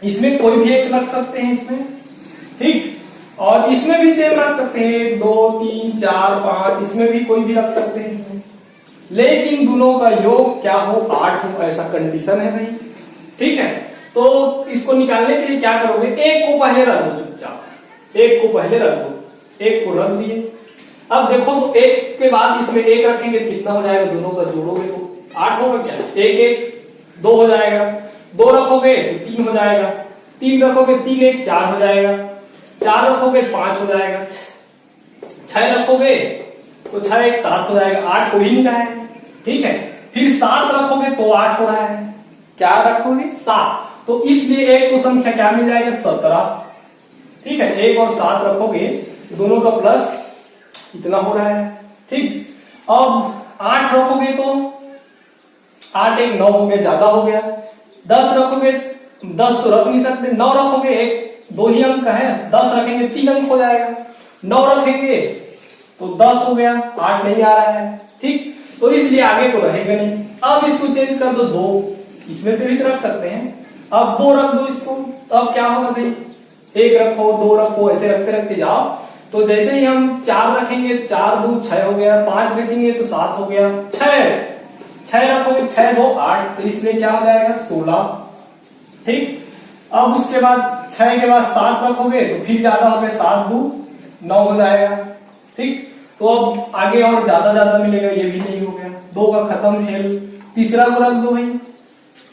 इसमें कोई भी एक रख सकते हैं इसमें, ठीक। और इसमें भी सेम रख सकते हैं, 1 2 3 4 5, इसमें भी कोई भी रख सकते हैं इसमें, लेकिन दोनों का योग क्या हो, 8 हो, ऐसा कंडीशन है भाई, ठीक है। तो इसको निकालने के लिए क्या करोगे, एक को पहले रख दो, चुपचाप एक को पहले रख दो, एक को रख दिए। अब देखो तो एक के बाद इसमें एक रखेंगे, कितना हो जाएगा, दोनों का जोड़ोगे तो 8 होगा, क्या 1 1 2 हो जाएगा, 2 रखोगे तो 3 हो जाएगा, 3 रखोगे 3 1 4 हो जाएगा, 4 रखोगे 5 हो जाएगा, 6 रखोगे तो 6 एक 7 हो जाएगा, 8 हो ही नहीं रहा है, ठीक है। फिर 7 रखोगे तो 8 हो रहा है, क्या रखोगे 7, तो इसलिए एक तो संख्या क्या मिल जाएगा 17, ठीक है। 1 और 7 रखोगे दोनों का प्लस इतना हो रहा है, ठीक। अब 8 रखोगे तो 8 एक 9 हो गया, ज्यादा हो गया। 10 रखोगे, 10 तो रख नहीं सकते, 9 रखोगे, एक 2 ही अंक है, 10 रखेंगे 3 अंक हो जाएगा, 9 रखेंगे तो 10 हो गया, 8 नहीं आ रहा है, ठीक। तो इसलिए आगे तो रहेगा नहीं। अब इसको चेंज कर दो 2, इसमें से भी तो रख सकते हैं, अब 2 रख दो इसको, तो अब क्या होगा भाई, 1 रखो 2 रखो, ऐसे रखते रखते जाओ। तो जैसे ही हम 4 रखेंगे, 4 2 6 हो गया, 5 रखेंगे तो 7 हो गया, 6 रखोगे 6 2 8, तो इसलिए क्या हो जाएगा 16, ठीक। अब उसके बाद 6 के बाद 7 रखोगे तो फिर ज्यादा हो गया, 7 2 9 हो जाएगा, ठीक। तो अब आगे और ज्यादा मिलेगा, ये भी नहीं हो गया, 2 का खत्म खेल। तीसरा को रख दो भाई,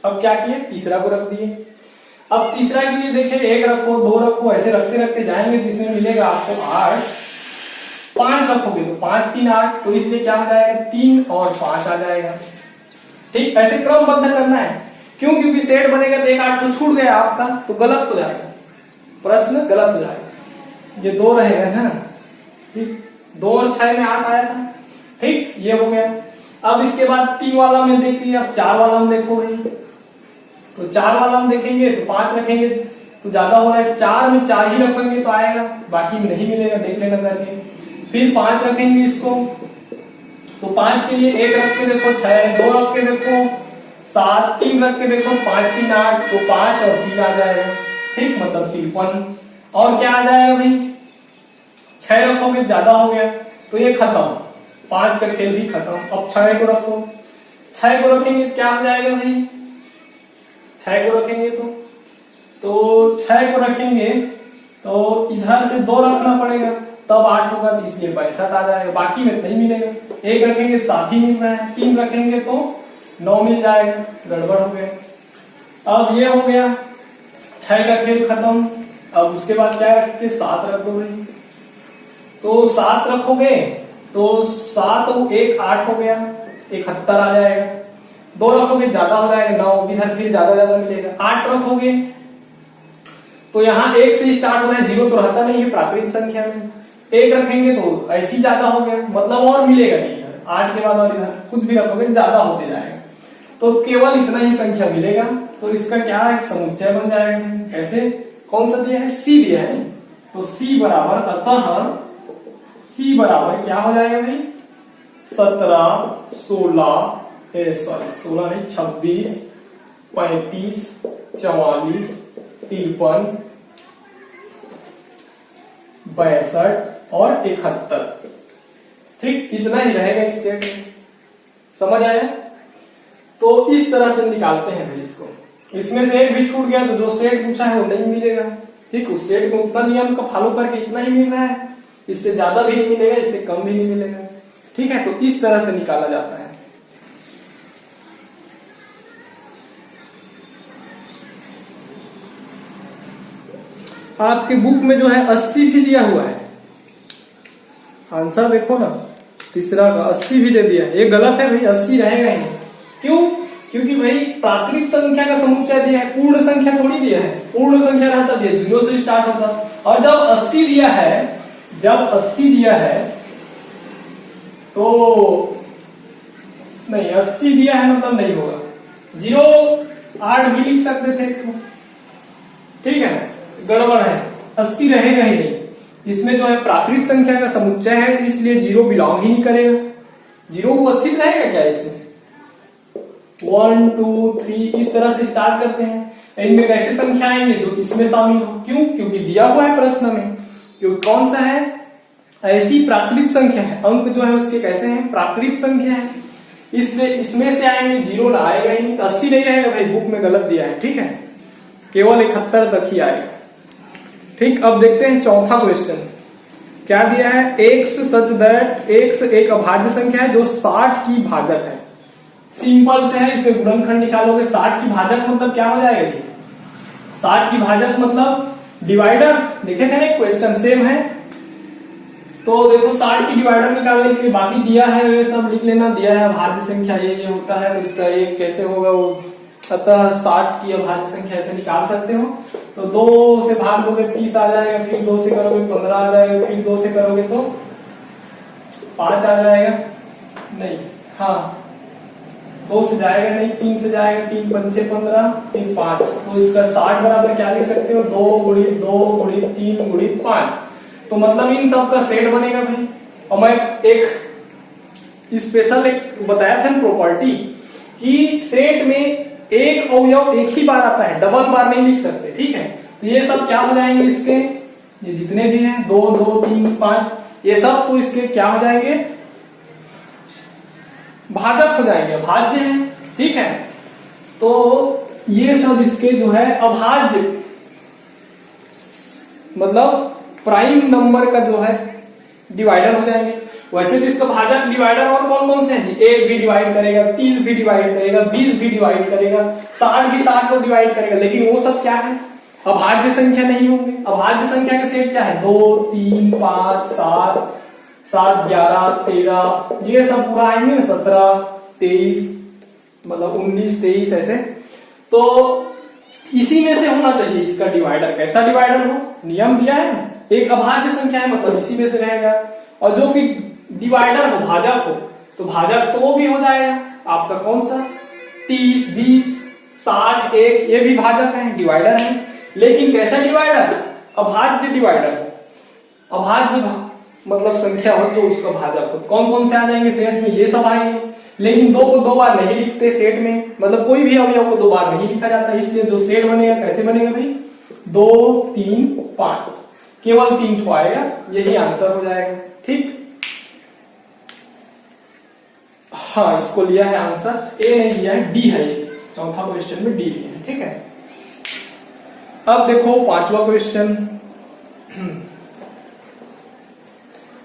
अब क्या किए तीसरा को रख दिए। अब तीसरा के लिए देखे 1 रखो 2 रखो, ऐसे रखते रखते जाएंगे, इसमें मिलेगा आपको 8। 5 रखोगे तो 5 3 8, तो इसलिए क्या हो जाएगा 3 और 5 आ जाएगा, ठीक। ऐसे क्रमबद्ध करना है, क्यों, क्योंकि सेट बनेगा तो 1 8 तो छूट गया आपका, तो गलत हो जाएगा, प्रश्न गलत हो जाएगा। ये 2 रहेगा ना, ठीक, 2 और 6 में 8 आया था, ठीक, ये हो गया। अब इसके बाद 3 वाला में देख लिया, अब 4 वाला में देखो भाई, तो 4 वाला में देखेंगे तो 5 रखेंगे तो ज्यादा हो रहा है, 4 में 4 ही रखेंगे तो आएगा, बाकी में नहीं मिलेगा, देख लेना करके। फिर 5 रखेंगे इसको, तो 5 के लिए 1 रख के देखो 6, 2 रख के देखो 7, 3 रख के देखो 5 3 8, तो 5 और 3 आ जाएगा, ठीक, मतलब 53। और क्या आ जाएगा भाई, 6 रखोगे ज्यादा हो गया तो ये खत्म, 5 का खेल भी खत्म। अब 6 को रखो, 6 को रखेंगे क्या हो जाएगा भाई, 6 को रखेंगे तो 6 को रखेंगे तो इधर से 2 रखना पड़ेगा, तब 8 होगा, तो इसलिए 62 आ जाएगा, बाकी में नहीं मिलेगा। 1 रखेंगे 7 ही मिल रहा है, 3 रखेंगे तो 9 मिल जाएगा, गड़बड़ हो गया। अब ये हो गया 6 का खेल खत्म। अब उसके बाद क्या रखते 7 रख दो भाई, तो 7 रखोगे तो 7 1 8 हो गया, 71 आ जाएगा। 2 रखोगे ज्यादा हो जाएगा 9, इधर फिर ज्यादा मिलेगा। 8 रखोगे तो यहाँ 1 से स्टार्ट हो रहा है, 0 तो रहता नहीं है प्राकृतिक संख्या में। 1 रखेंगे तो ऐसे ही ज्यादा हो गया, मतलब और मिलेगा नहीं, इधर 8 के बाद और इधर कुछ भी रखोगे ज्यादा होते जाएगा, तो केवल इतना ही संख्या मिलेगा। तो इसका क्या एक समुच्चय बन जाएगा, कैसे, कौन सा दिया है, सी दिया है, तो सी बराबर, अतः सी बराबर क्या हो जाएगा भाई 17 16 16 नहीं 26 35 44 53 62 और 71, ठीक, इतना ही रहेगा इस सेट में, समझ आया। तो इस तरह से निकालते हैं भाई इसको, इसमें से एक भी छूट गया तो जो सेट पूछा है वो नहीं मिलेगा, ठीक। उस सेट में उतना नियम का फॉलो करके इतना ही मिल रहा है, इससे ज्यादा भी नहीं मिलेगा, इससे कम भी नहीं मिलेगा, ठीक है। तो इस तरह से निकाला जाता है। आपके बुक में जो है 80 भी दिया हुआ है, आंसर देखो ना, तीसरा का 80 भी दे दिया है, ये गलत है भाई, 80 रहेगा ही नहीं। क्यों, क्योंकि भाई प्राकृतिक संख्या का समुच्चय दिया है, पूर्ण संख्या थोड़ी दिया है, पूर्ण संख्या रहता दिया 0 से स्टार्ट होता, और जब 80 दिया है, जब 80 दिया है तो नहीं, 80 दिया है मतलब नहीं होगा, 0 8 भी लिख सकते थे, ठीक है, गड़बड़ है, 80 रहेगा ही नहीं। इसमें जो है प्राकृतिक संख्या का समुच्चय है, इसलिए 0 बिलोंग ही नहीं करेगा, 0 उपस्थित रहेगा क्या इसमें। 1 2 3 इस तरह से स्टार्ट करते हैं। इनमें कैसे संख्या आएंगे जो इसमें शामिल हो, क्यों, क्योंकि दिया हुआ है प्रश्न में, क्योंकि कौन सा है, ऐसी प्राकृतिक संख्या है, अंक जो है उसके कैसे हैं, प्राकृतिक संख्या है, इसमें से आएंगे, 0 आएगा ही नहीं, तो 80 नहीं रहेगा भाई, बुक में गलत दिया है, ठीक है, केवल 71 तक ही आएगा, ठीक। अब देखते हैं चौथा क्वेश्चन, क्या दिया है, x सच दैट x एक अभाज्य संख्या है जो 60 की भाजक है। सिंपल से है, इसमें गुणनखंड निकालोगे, 60 की भाजक मतलब क्या हो जाएगा, 60 की भाजक मतलब डिवाइडर, देखे थे ना क्वेश्चन सेम है, तो देखो 60 की डिवाइडर निकालने के लिए बाकी दिया है ये सब लिख लेना, दिया है अभाज्य संख्या ये होता है, तो इसका एक कैसे होगा वो, अतः 60 की अभाज्य संख्या ऐसे निकाल सकते हो। तो 2 से भाग दोगे 30 आ जाएगा, फिर 2 से करोगे 15 आ जाएगा, फिर 2 से करोगे तो 5 आ जाएगा, नहीं हाँ 2 से जाएगा नहीं, 3 से जाएगा, 3 पंचे 15, 3 5, तो इसका 60 बराबर क्या लिख सकते हो, 2 गुणित 2 गुणित 3 गुणित 5। तो मतलब इन सब का सेट बनेगा भाई। और मैं एक स्पेशल एक बताया था प्रॉपर्टी कि सेट में एक अवयव एक ही बार आता है, डबल बार नहीं लिख सकते, ठीक है। तो ये सब क्या हो जाएंगे इसके, ये जितने भी हैं 2 2 3 5 ये सब तो इसके क्या हो जाएंगे, भाजक हो जाएंगे, अभाज्य है, ठीक है। तो ये सब इसके जो है अभाज्य मतलब प्राइम नंबर का जो है डिवाइडर हो जाएंगे। वैसे भी इसका भाजक डिवाइडर और कौन कौन से हैं, 1 भी डिवाइड करेगा, 30 भी डिवाइड करेगा, 20 भी डिवाइड करेगा, 60 भी 60 को डिवाइड करेगा, लेकिन वो सब क्या है, अभाज्य संख्या नहीं होंगे। अभाज्य संख्या का सेट क्या है, 2 3 5 7 7 11 13, ये सब पूरा आएंगे ना, 17 23 मतलब 19 23 ऐसे। तो इसी में से होना चाहिए इसका डिवाइडर, कैसा डिवाइडर हो, नियम दिया है ना, एक अभाज्य संख्या है मतलब इसी में से रहेगा। और जो कि डिवाइडर हो, भाजक हो, तो भाजक तो वो भी हो जाएगा आपका कौन सा, 30 20 60 1, ये भी भाजक है, डिवाइडर है। लेकिन कैसा डिवाइडर, अभाज्य डिवाइडर, अभाज्य मतलब संख्या हो तो उसका भाजक हो। कौन कौन से आ जाएंगे सेट में, ये सब आएंगे। लेकिन 2 को 2 बार नहीं लिखते सेट में, मतलब कोई भी अवयव को 2 बार नहीं लिखा जाता, इसलिए जो सेट बनेगा कैसे बनेगा भाई, 2 3 5, केवल 3 ठो आएगा, यही आंसर हो जाएगा, ठीक। हाँ इसको लिया है आंसर, ए नहीं लिया है, डी है ये, चौथा क्वेश्चन में डी लिया है, ठीक है। अब देखो पांचवा क्वेश्चन,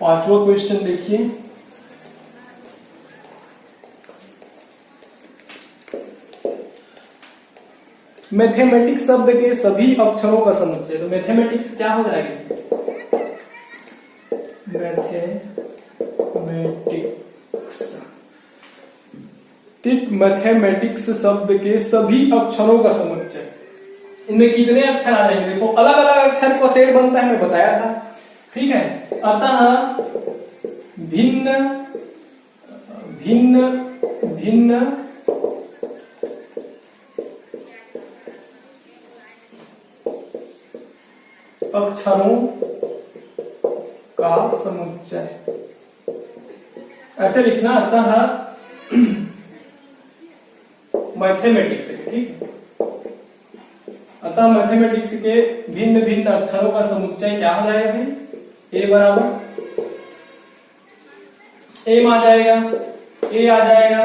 पांचवा क्वेश्चन देखिए, मैथमेटिक्स शब्द के सभी अक्षरों का समुच्चय। तो मैथमेटिक्स क्या हो जाएगा, मैथमेटिक्स शब्द के सभी अक्षरों का समुच्चय। इनमें कितने अक्षर आ जाएंगे, देखो अलग अलग अक्षर को सेट बनता है, मैं बताया था, ठीक है। अतः भिन्न भिन्न भिन्न अक्षरों का समुच्चय, ऐसे लिखना। अतः मैथमेटिक्स, ठीक है। अतः मैथमेटिक्स के भिन्न भिन्न अक्षरों का समुच्चय क्या हो जाएगा भाई, ए बराबर एम आ जाएगा, ए आ जाएगा,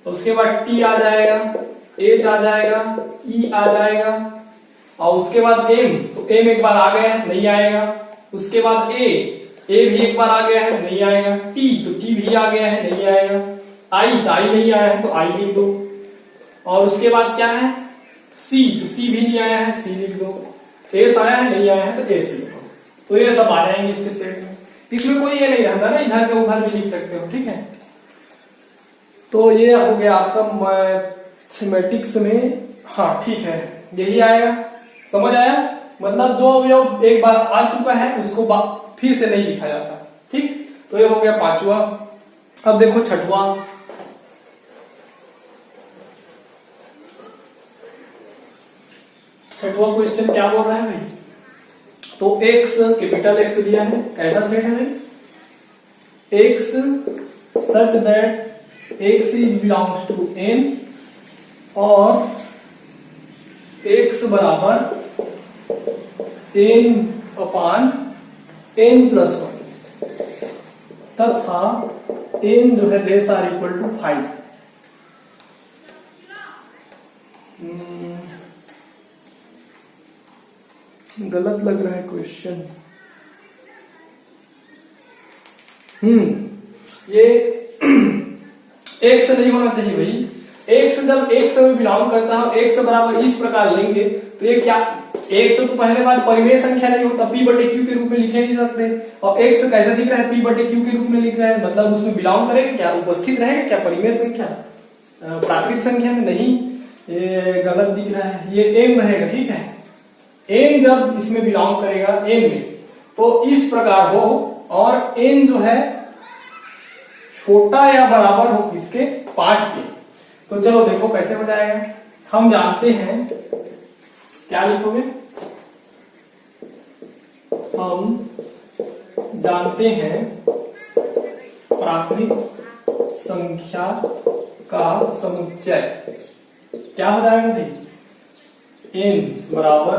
उसके बाद टी आ जाएगा, एच आ जाएगा, ई आ जाएगा, और उसके बाद एम, तो एम एक बार आ गया है नहीं आएगा, उसके बाद ए भी एक बार आ गया है नहीं आएगा, टी तो टी भी आ गया है नहीं आएगा, आई तो आई नहीं आया है तो आई लिख दो, और उसके बाद क्या है सी, तो सी भी नहीं आया है सी लिख दो, एस आया है नहीं आया है तो एस लिख दो। तो ये सब आ जाएंगे इसके सेट में, इसमें कोई ये नहीं रहता ना, इधर के उधर भी लिख सकते हो, ठीक है। तो ये हो गया आपका मैथमेटिक्स में, हाँ ठीक है यही आएगा, समझ आया। मतलब जो अवयव एक बार आ चुका है उसको फिर से नहीं लिखा जाता, ठीक। तो ये हो गया पांचवा। अब देखो छठवा, छठवा क्वेश्चन क्या बोल रहा है भाई, तो x कैपिटल X दिया है, कैसा सेट है भाई, x such that x is belongs to n और x बराबर n अपान n प्लस 1 तथा n जो है लेस आर इक्वल टू 5। गलत लग रहा है क्वेश्चन, ये x नहीं होना चाहिए भाई। x जब x में बिलोंग करता है, x बराबर इस प्रकार लेंगे तो ये क्या एक्स तो पहले बात परिमेय संख्या नहीं होता, पी बटे क्यू के रूप में लिखे नहीं सकते। और एक्स कैसे दिख रहा है, पी बटे क्यू के रूप में लिख रहा है, मतलब उसमें बिलोंग करेगा क्या, उपस्थित रहेगा क्या परिमेय संख्या, प्राकृत संख्या में नहीं, ये गलत दिख रहा है, ये एन रहेगा। ठीक है, एन जब इसमें बिलोंग करेगा एन में तो इस प्रकार हो, और एन जो है छोटा या बराबर हो इसके 5 के। तो चलो देखो कैसे हो जाएगा। हम जानते हैं, क्या लिखोगे, हम जानते हैं प्राकृत संख्या का समुच्चय क्या हो जाएगा भाई, n बराबर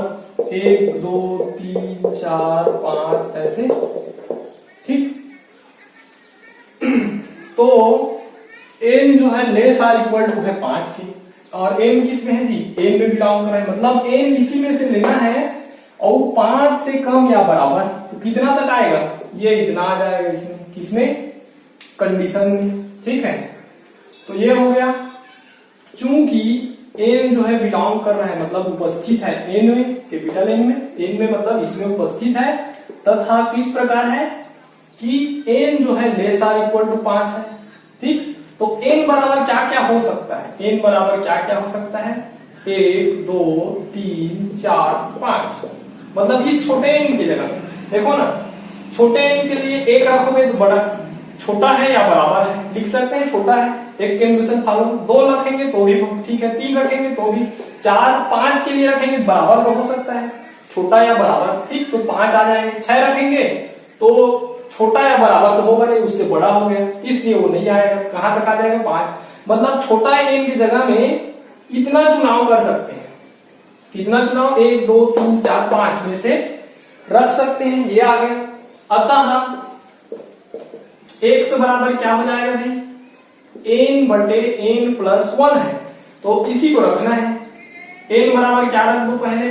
1 2 3 4 5 ऐसे। ठीक, तो n जो है लेस आर इक्वल टू है 5 की, और n किस में है जी, n में बिलोंग कर रहा है, मतलब n इसी में से लेना है और 5 से कम या बराबर। तो कितना तक आएगा, ये इतना आ जाएगा इसमें, किसमें, कंडीशन में। ठीक है, तो ये हो गया। चूंकि n जो है बिलोंग कर रहा है, मतलब उपस्थित है n में, कैपिटल n में मतलब इसमें उपस्थित है, तथा किस प्रकार है कि n जो है लेस आर इक्वल टू 5 है। ठीक, तो n बराबर क्या क्या हो सकता है, n बराबर क्या क्या हो सकता है, 1 2 3 4 5, मतलब इस छोटे n की जगह देखो ना, छोटे n के लिए 1 रखोगे तो बड़ा, छोटा है या बराबर है, लिख सकते हैं छोटा है, एक कंडीशन फॉलो, 2 रखेंगे तो भी ठीक है, 3 रखेंगे तो भी, 4 5 के लिए रखेंगे बराबर तो हो सकता है, छोटा या बराबर। ठीक, तो 5 आ जाएंगे, 6 रखेंगे तो छोटा या बराबर तो होगा नहीं, उससे बड़ा हो गया, इसलिए वो नहीं आएगा। कहां तक आ जाएगा, 5, मतलब छोटा n की जगह में इतना चुनाव कर सकते हैं, कितना चुनाव, 1 2 3 4 5 में से रख सकते हैं, ये आ गया। अतः x बराबर क्या हो जाएगा भाई, n बटे n प्लस 1 है, तो इसी को रखना है। n बराबर क्या रख दो, पहले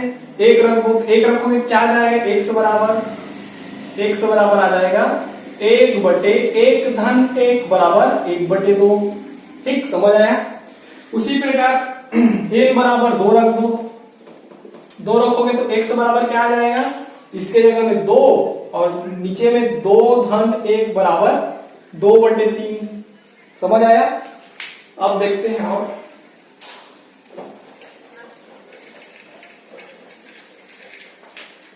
1 रख दो, 1 रखोगे क्या आ जाएगा, x बराबर आ जाएगा 1 बटे 1 धन 1 बराबर 1 बटे 2। ठीक, समझ आया। उसी प्रकार n बराबर 2 रख दो, 2 रखोगे तो x बराबर क्या आ जाएगा, इसके जगह में 2 और नीचे में 2 धन 1 बराबर 2 बटे 3। समझ आया। अब देखते हैं, और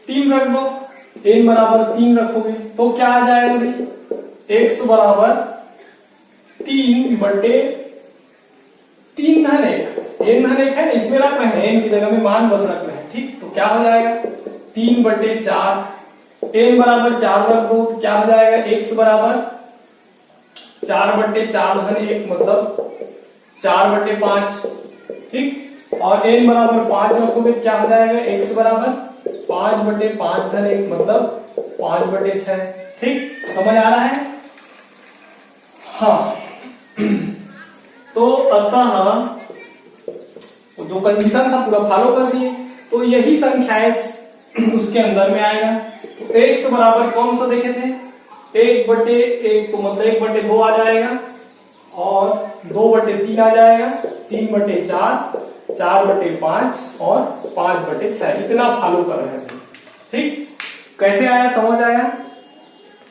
तीन रख दो, n बराबर 3 रखोगे तो क्या आ जाएगा भाई, x बराबर 3 बटे 3 धन 1, n धन 1 है ना, इसमें रख रहे हैं, n की जगह में मान बस रख रहे हैं। ठीक, तो क्या हो जाएगा, 3 बटे 4, n बराबर 4 रख दो तो क्या हो जाएगा, x बराबर 4 बटे 4 धन 1 मतलब 4 बटे 5। ठीक, और n बराबर 5 रखोगे क्या हो जाएगा, x बराबर 5 बटे 5 धन 1 मतलब 5 बटे 6। ठीक, समझ आ रहा है। हाँ, तो अतः जो कंडीशन था पूरा फॉलो कर दिए, तो यही संख्याएं उसके अंदर में आएगा। तो x बराबर कौन सा देखे थे, 1 बटे 1 तो मतलब 1 बटे 2 आ जाएगा, और 2 बटे 3 आ जाएगा, 3 बटे 4, 4 बटे 5 और 5 बटे 6, इतना फॉलो कर रहे हैं। ठीक, कैसे आया, समझ आया।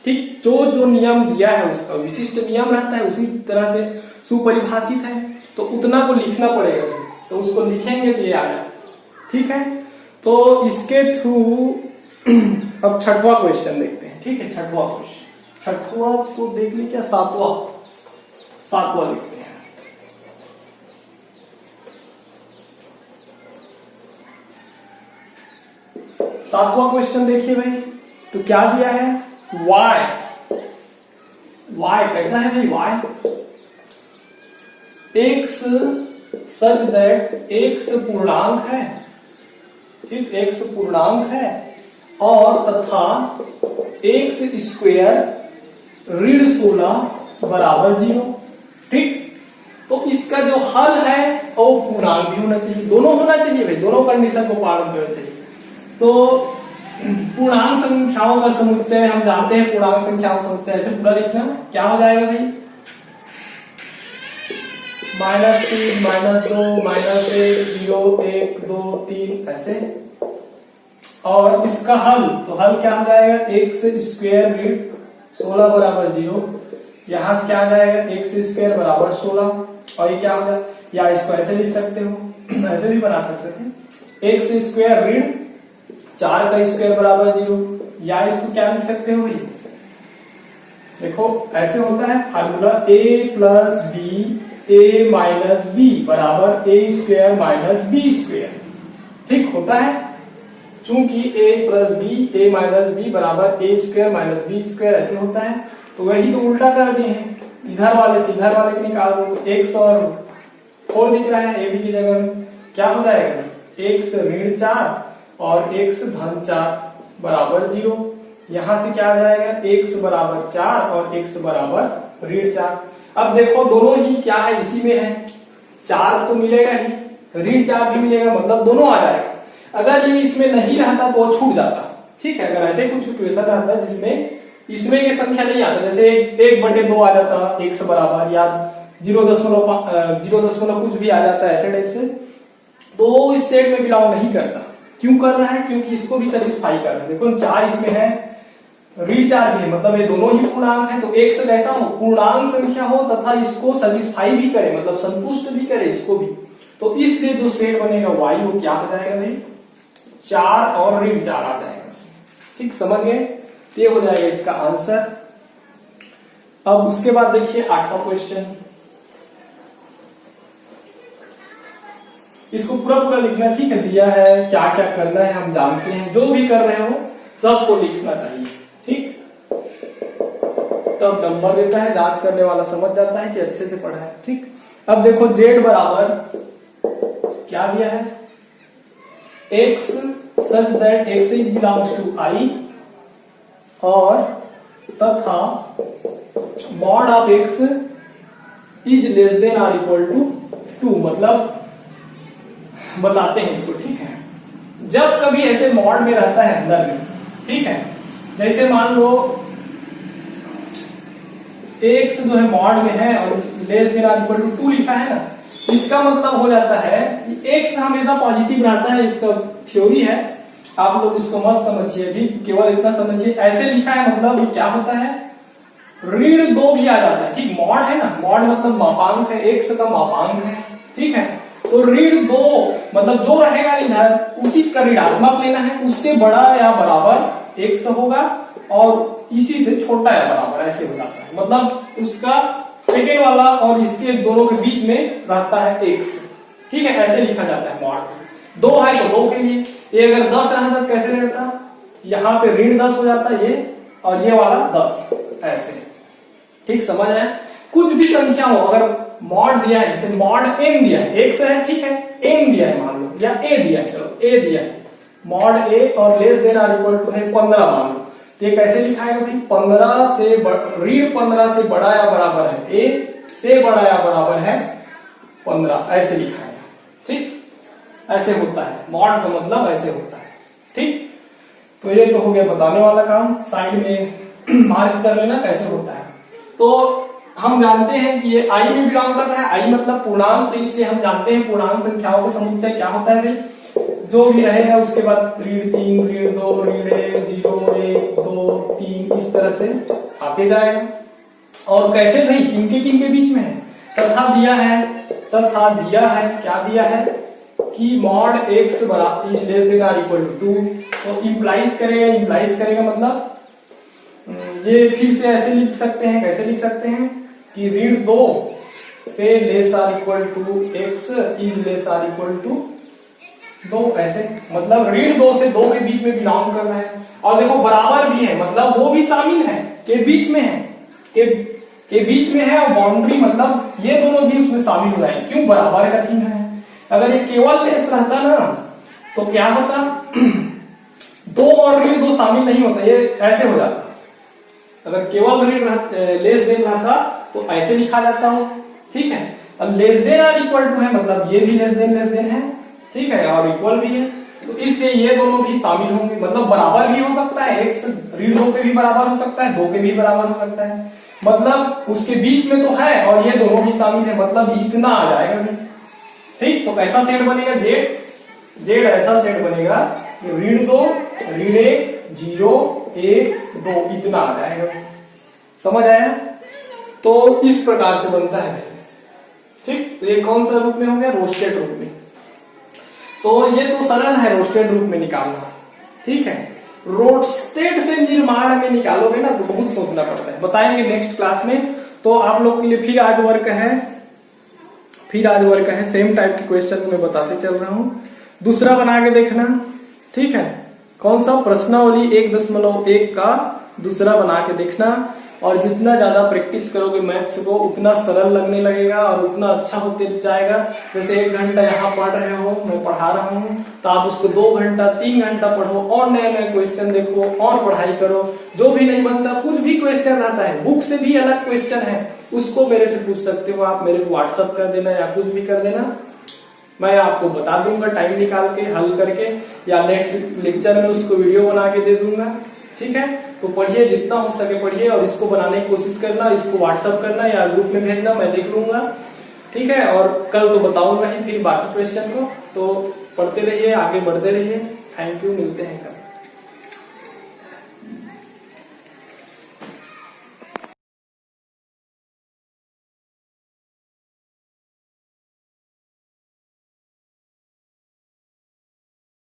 ठीक, जो नियम दिया है उसका विशिष्ट नियम रहता है, उसी तरह से सुपरिभाषित है, तो उतना को लिखना पड़ेगा, तो उसको लिखेंगे तो ये आया। ठीक है, तो इसके थ्रू अब छठवां क्वेश्चन देखते हैं। ठीक है, छठवां क्वेश्चन, छठवां तो देख ली क्या, सातवां लिखते हैं। सातवां क्वेश्चन देखिए भाई, तो क्या दिया है, y कैसा है भाई, y x such that x पूर्णांक है। ठीक, x पूर्णांक है, और तथा x स्क्वायर ऋण 16 बराबर 0। ठीक, तो इसका जो हल है वो पूर्णांक भी होना चाहिए, दोनों होना चाहिए भाई, दोनों कंडीशन को पालन करना चाहिए। तो पूर्णांक संख्याओं का समुच्चय हम जानते हैं, पूर्णांक संख्याओं का समुच्चय ऐसे पूरा लिखना, क्या हो जाएगा भाई, -3 -2 -1 0 1 2 3 ऐसे। और इसका हल, तो हल क्या हो जाएगा, एक्स स्क्वायर ऋण 16 बराबर 0। यहां से क्या आ जाएगा, एक्स स्क्वायर बराबर 16। और ये क्या हो जाए, या इसको ऐसे लिख सकते हो, ऐसे भी बना सकते थे, एक्स स्क्वायर ऋण 4 का स्क्वायर बराबर 0। या इसको क्या लिख सकते हो भाई, देखो ऐसे होता है formula, a plus b a minus b बराबर a square minus b square. ठीक होता है, चूंकि a plus b a minus b बराबर a square minus b square ऐसे होता है, तो वही तो उल्टा कर दिए हैं, इधर वाले से इधर वाले को निकाल दो, तो x और 4 दिख रहा है, ए बी की जगह में क्या हो जाएगा, x ऋण 4 और x धन 4 बराबर 0। यहां से क्या आ जाएगा, x बराबर 4 और x बराबर ऋण 4। अब देखो दोनों ही क्या है, इसी में है, 4 तो मिलेगा ही, ऋण 4 भी मिलेगा, मतलब दोनों आ जाएगा। अगर ये इसमें नहीं रहता तो वो छूट जाता, ठीक है। अगर ऐसे कुछ सिचुएशन रहता जिसमें इसमें की संख्या नहीं आता, जैसे 1/2 आ जाता x बराबर, या 0 कुछ भी आ जाता है ऐसे टाइप से, तो वो इस सेट में बिलोंग नहीं करता। क्यों कर रहा है, क्योंकि इसको भी सेटिस्फाई कर रहा है। देखो 4 इसमें है, ऋण 4 भी है, मतलब ये दोनों ही पूर्णांक है, तो x ऐसा हो पूर्णांक संख्या हो तथा इसको सेटिस्फाई भी करे, मतलब संतुष्ट भी करे इसको भी, तो इसलिए जो सेट बनेगा y वो क्या हो जाएगा भाई, 4 और ऋण 4 आ जाएगा। ठीक समझ गए, ये हो जाएगा इसका आंसर। अब उसके बाद देखिए 8वां क्वेश्चन, इसको पूरा पूरा लिखना, ठीक है, दिया है क्या क्या करना है हम जानते हैं, जो भी कर रहे हो सबको लिखना चाहिए, ठीक। तब नंबर देता है, जांच करने वाला समझ जाता है कि अच्छे से पढ़ा है, ठीक। अब देखो z बराबर क्या दिया है, x such that x is belongs to I और तथा mod of x is less than or equal to 2, मतलब बताते हैं इसको, ठीक है। जब कभी ऐसे मॉड में रहता है अंदर में, ठीक है, जैसे मान लो x जो है मॉड में है और लेस देन और इक्वल टू 2 लिखा है ना, इसका मतलब हो जाता है कि x हमेशा पॉजिटिव रहता है, इसका थ्योरी है, आप लोग इसको मत समझिए अभी, केवल इतना समझिए, ऐसे लिखा है मतलब क्या होता है, ऋण 2 भी आ जाता है, ठीक। मॉड है ना, मॉड मतलब मापांक है, x का मापांक है, ठीक है, तो ऋण 2 मतलब जो रहेगा इधर उसी का ऋणात्मक लेना है, उससे बड़ा या बराबर x होगा और इसी से छोटा या बराबर ऐसे हो जाता है, मतलब उसका सेकेंड वाला और इसके दोनों के बीच में रहता है x, ठीक है, ऐसे लिखा जाता है मॉड। 2 है तो 2 के लिए, ये अगर 10 रहता तो कैसे रहता, यहाँ पे ऋण 10 हो जाता ये, और ये वाला 10 ऐसे, ठीक समझ आया। कुछ भी संख्या हो, अगर मॉड दिया है, जैसे मॉड n दिया है, x है, ठीक है, n दिया है मान लो, या a दिया है, चलो a दिया है, मॉड a और लेस देन और इक्वल टू है 15 मान लो, तो ये कैसे लिखाएगा भाई, 15 से ऋण 15 से बड़ा या बराबर है a से बड़ा या बराबर है 15, ऐसे लिखाएगा, ठीक। ऐसे होता है मॉड का मतलब, ऐसे होता है, ठीक। तो ये तो हो गया बताने वाला काम, साइड में मार्क कर लेना कैसे होता है। तो हम जानते हैं कि ये आई में बिलोंग कर रहा है, आई मतलब पूर्णांक, तो इसलिए हम जानते हैं पूर्णांक संख्याओं का समुच्चय क्या होता है भाई, जो भी रहेगा उसके बाद ऋण 3 ऋण 2 ऋण 1 0 1 2 3 इस तरह से आते जाएगा। और कैसे भाई, किनके बीच में है, तथा दिया है क्या दिया है कि मॉड x बराबर इज लेस देन और इक्वल टू 2, तो इंप्लाइज करेगा मतलब ये फिर से ऐसे लिख सकते हैं, कैसे लिख सकते हैं कि ऋण 2 से लेस और equal to x is less और इक्वल टू 2, ऐसे मतलब ऋण 2 से 2 के बीच में बिलोंग कर रहा है। और देखो बराबर भी है, मतलब वो भी शामिल है, के बीच में है, के बीच में है, और बाउंड्री मतलब ये दोनों भी उसमें शामिल हो जाए, क्यों, बराबर का चिन्ह है। अगर ये केवल लेस रहता ना तो क्या होता, 2 और ऋण 2 शामिल नहीं होता, ये ऐसे हो जाता। अगर केवल ऋण लेस देन रहता तो ऐसे लिखा जाता हो, ठीक है। अब लेस देन और इक्वल टू है, मतलब ये भी लेस देन है, ठीक है, और इक्वल भी है, तो इसलिए ये दोनों भी शामिल होंगे, मतलब बराबर भी हो सकता है, x ऋण 2 के भी बराबर हो सकता है, 2 के भी बराबर हो सकता है, मतलब उसके बीच में तो है और ये दोनों भी शामिल है, मतलब इतना आ जाएगा भी, ठीक। तो कैसा सेट बनेगा, जेड ऐसा सेट बनेगा ऋण 2 ऋण 1 0 1 2 इतना आ जाएगा। समझ आया? तो इस प्रकार से बनता है। ठीक, तो ये कौन सा रूप में हो गया? रोस्टेड रूप में। तो ये तो सरल है रोस्टेड रूप में निकालना। ठीक है, रोस्टेड से निर्माण में निकालोगे ना तो बहुत सोचना पड़ता है, बताएंगे नेक्स्ट क्लास में। तो आप लोग के लिए फिर आज वर्क है, सेम टाइप के क्वेश्चन मैं बताते चल रहा हूं। दूसरा बना के देखना। ठीक है, कौन सा? प्रश्नावली 1.1 का दूसरा बना के देखना। और जितना ज्यादा प्रैक्टिस करोगे मैथ्स को उतना सरल लगने लगेगा और उतना अच्छा होते जाएगा। जैसे 1 घंटा यहाँ पढ़ रहे हो, मैं पढ़ा रहा हूँ, तो आप उसको 2 घंटा 3 घंटा पढ़ो और नए नए क्वेश्चन देखो और पढ़ाई करो। जो भी नहीं बनता, कुछ भी क्वेश्चन आता है, बुक से भी अलग क्वेश्चन है, उसको मेरे से पूछ सकते हो आप। मेरे को व्हाट्सअप कर देना या कुछ भी कर देना, मैं आपको बता दूंगा टाइम निकाल के हल करके, या नेक्स्ट लेक्चर में उसको वीडियो बना के दे दूंगा। ठीक है, तो पढ़िए, जितना हो सके पढ़िए और इसको बनाने की कोशिश करना। इसको व्हाट्सअप करना या ग्रुप में भेजना, मैं देख लूंगा। ठीक है, और कल तो बताऊंगा ही फिर बाकी क्वेश्चन को। तो पढ़ते रहिए, आगे बढ़ते रहिए। थैंक यू, मिलते हैं कल।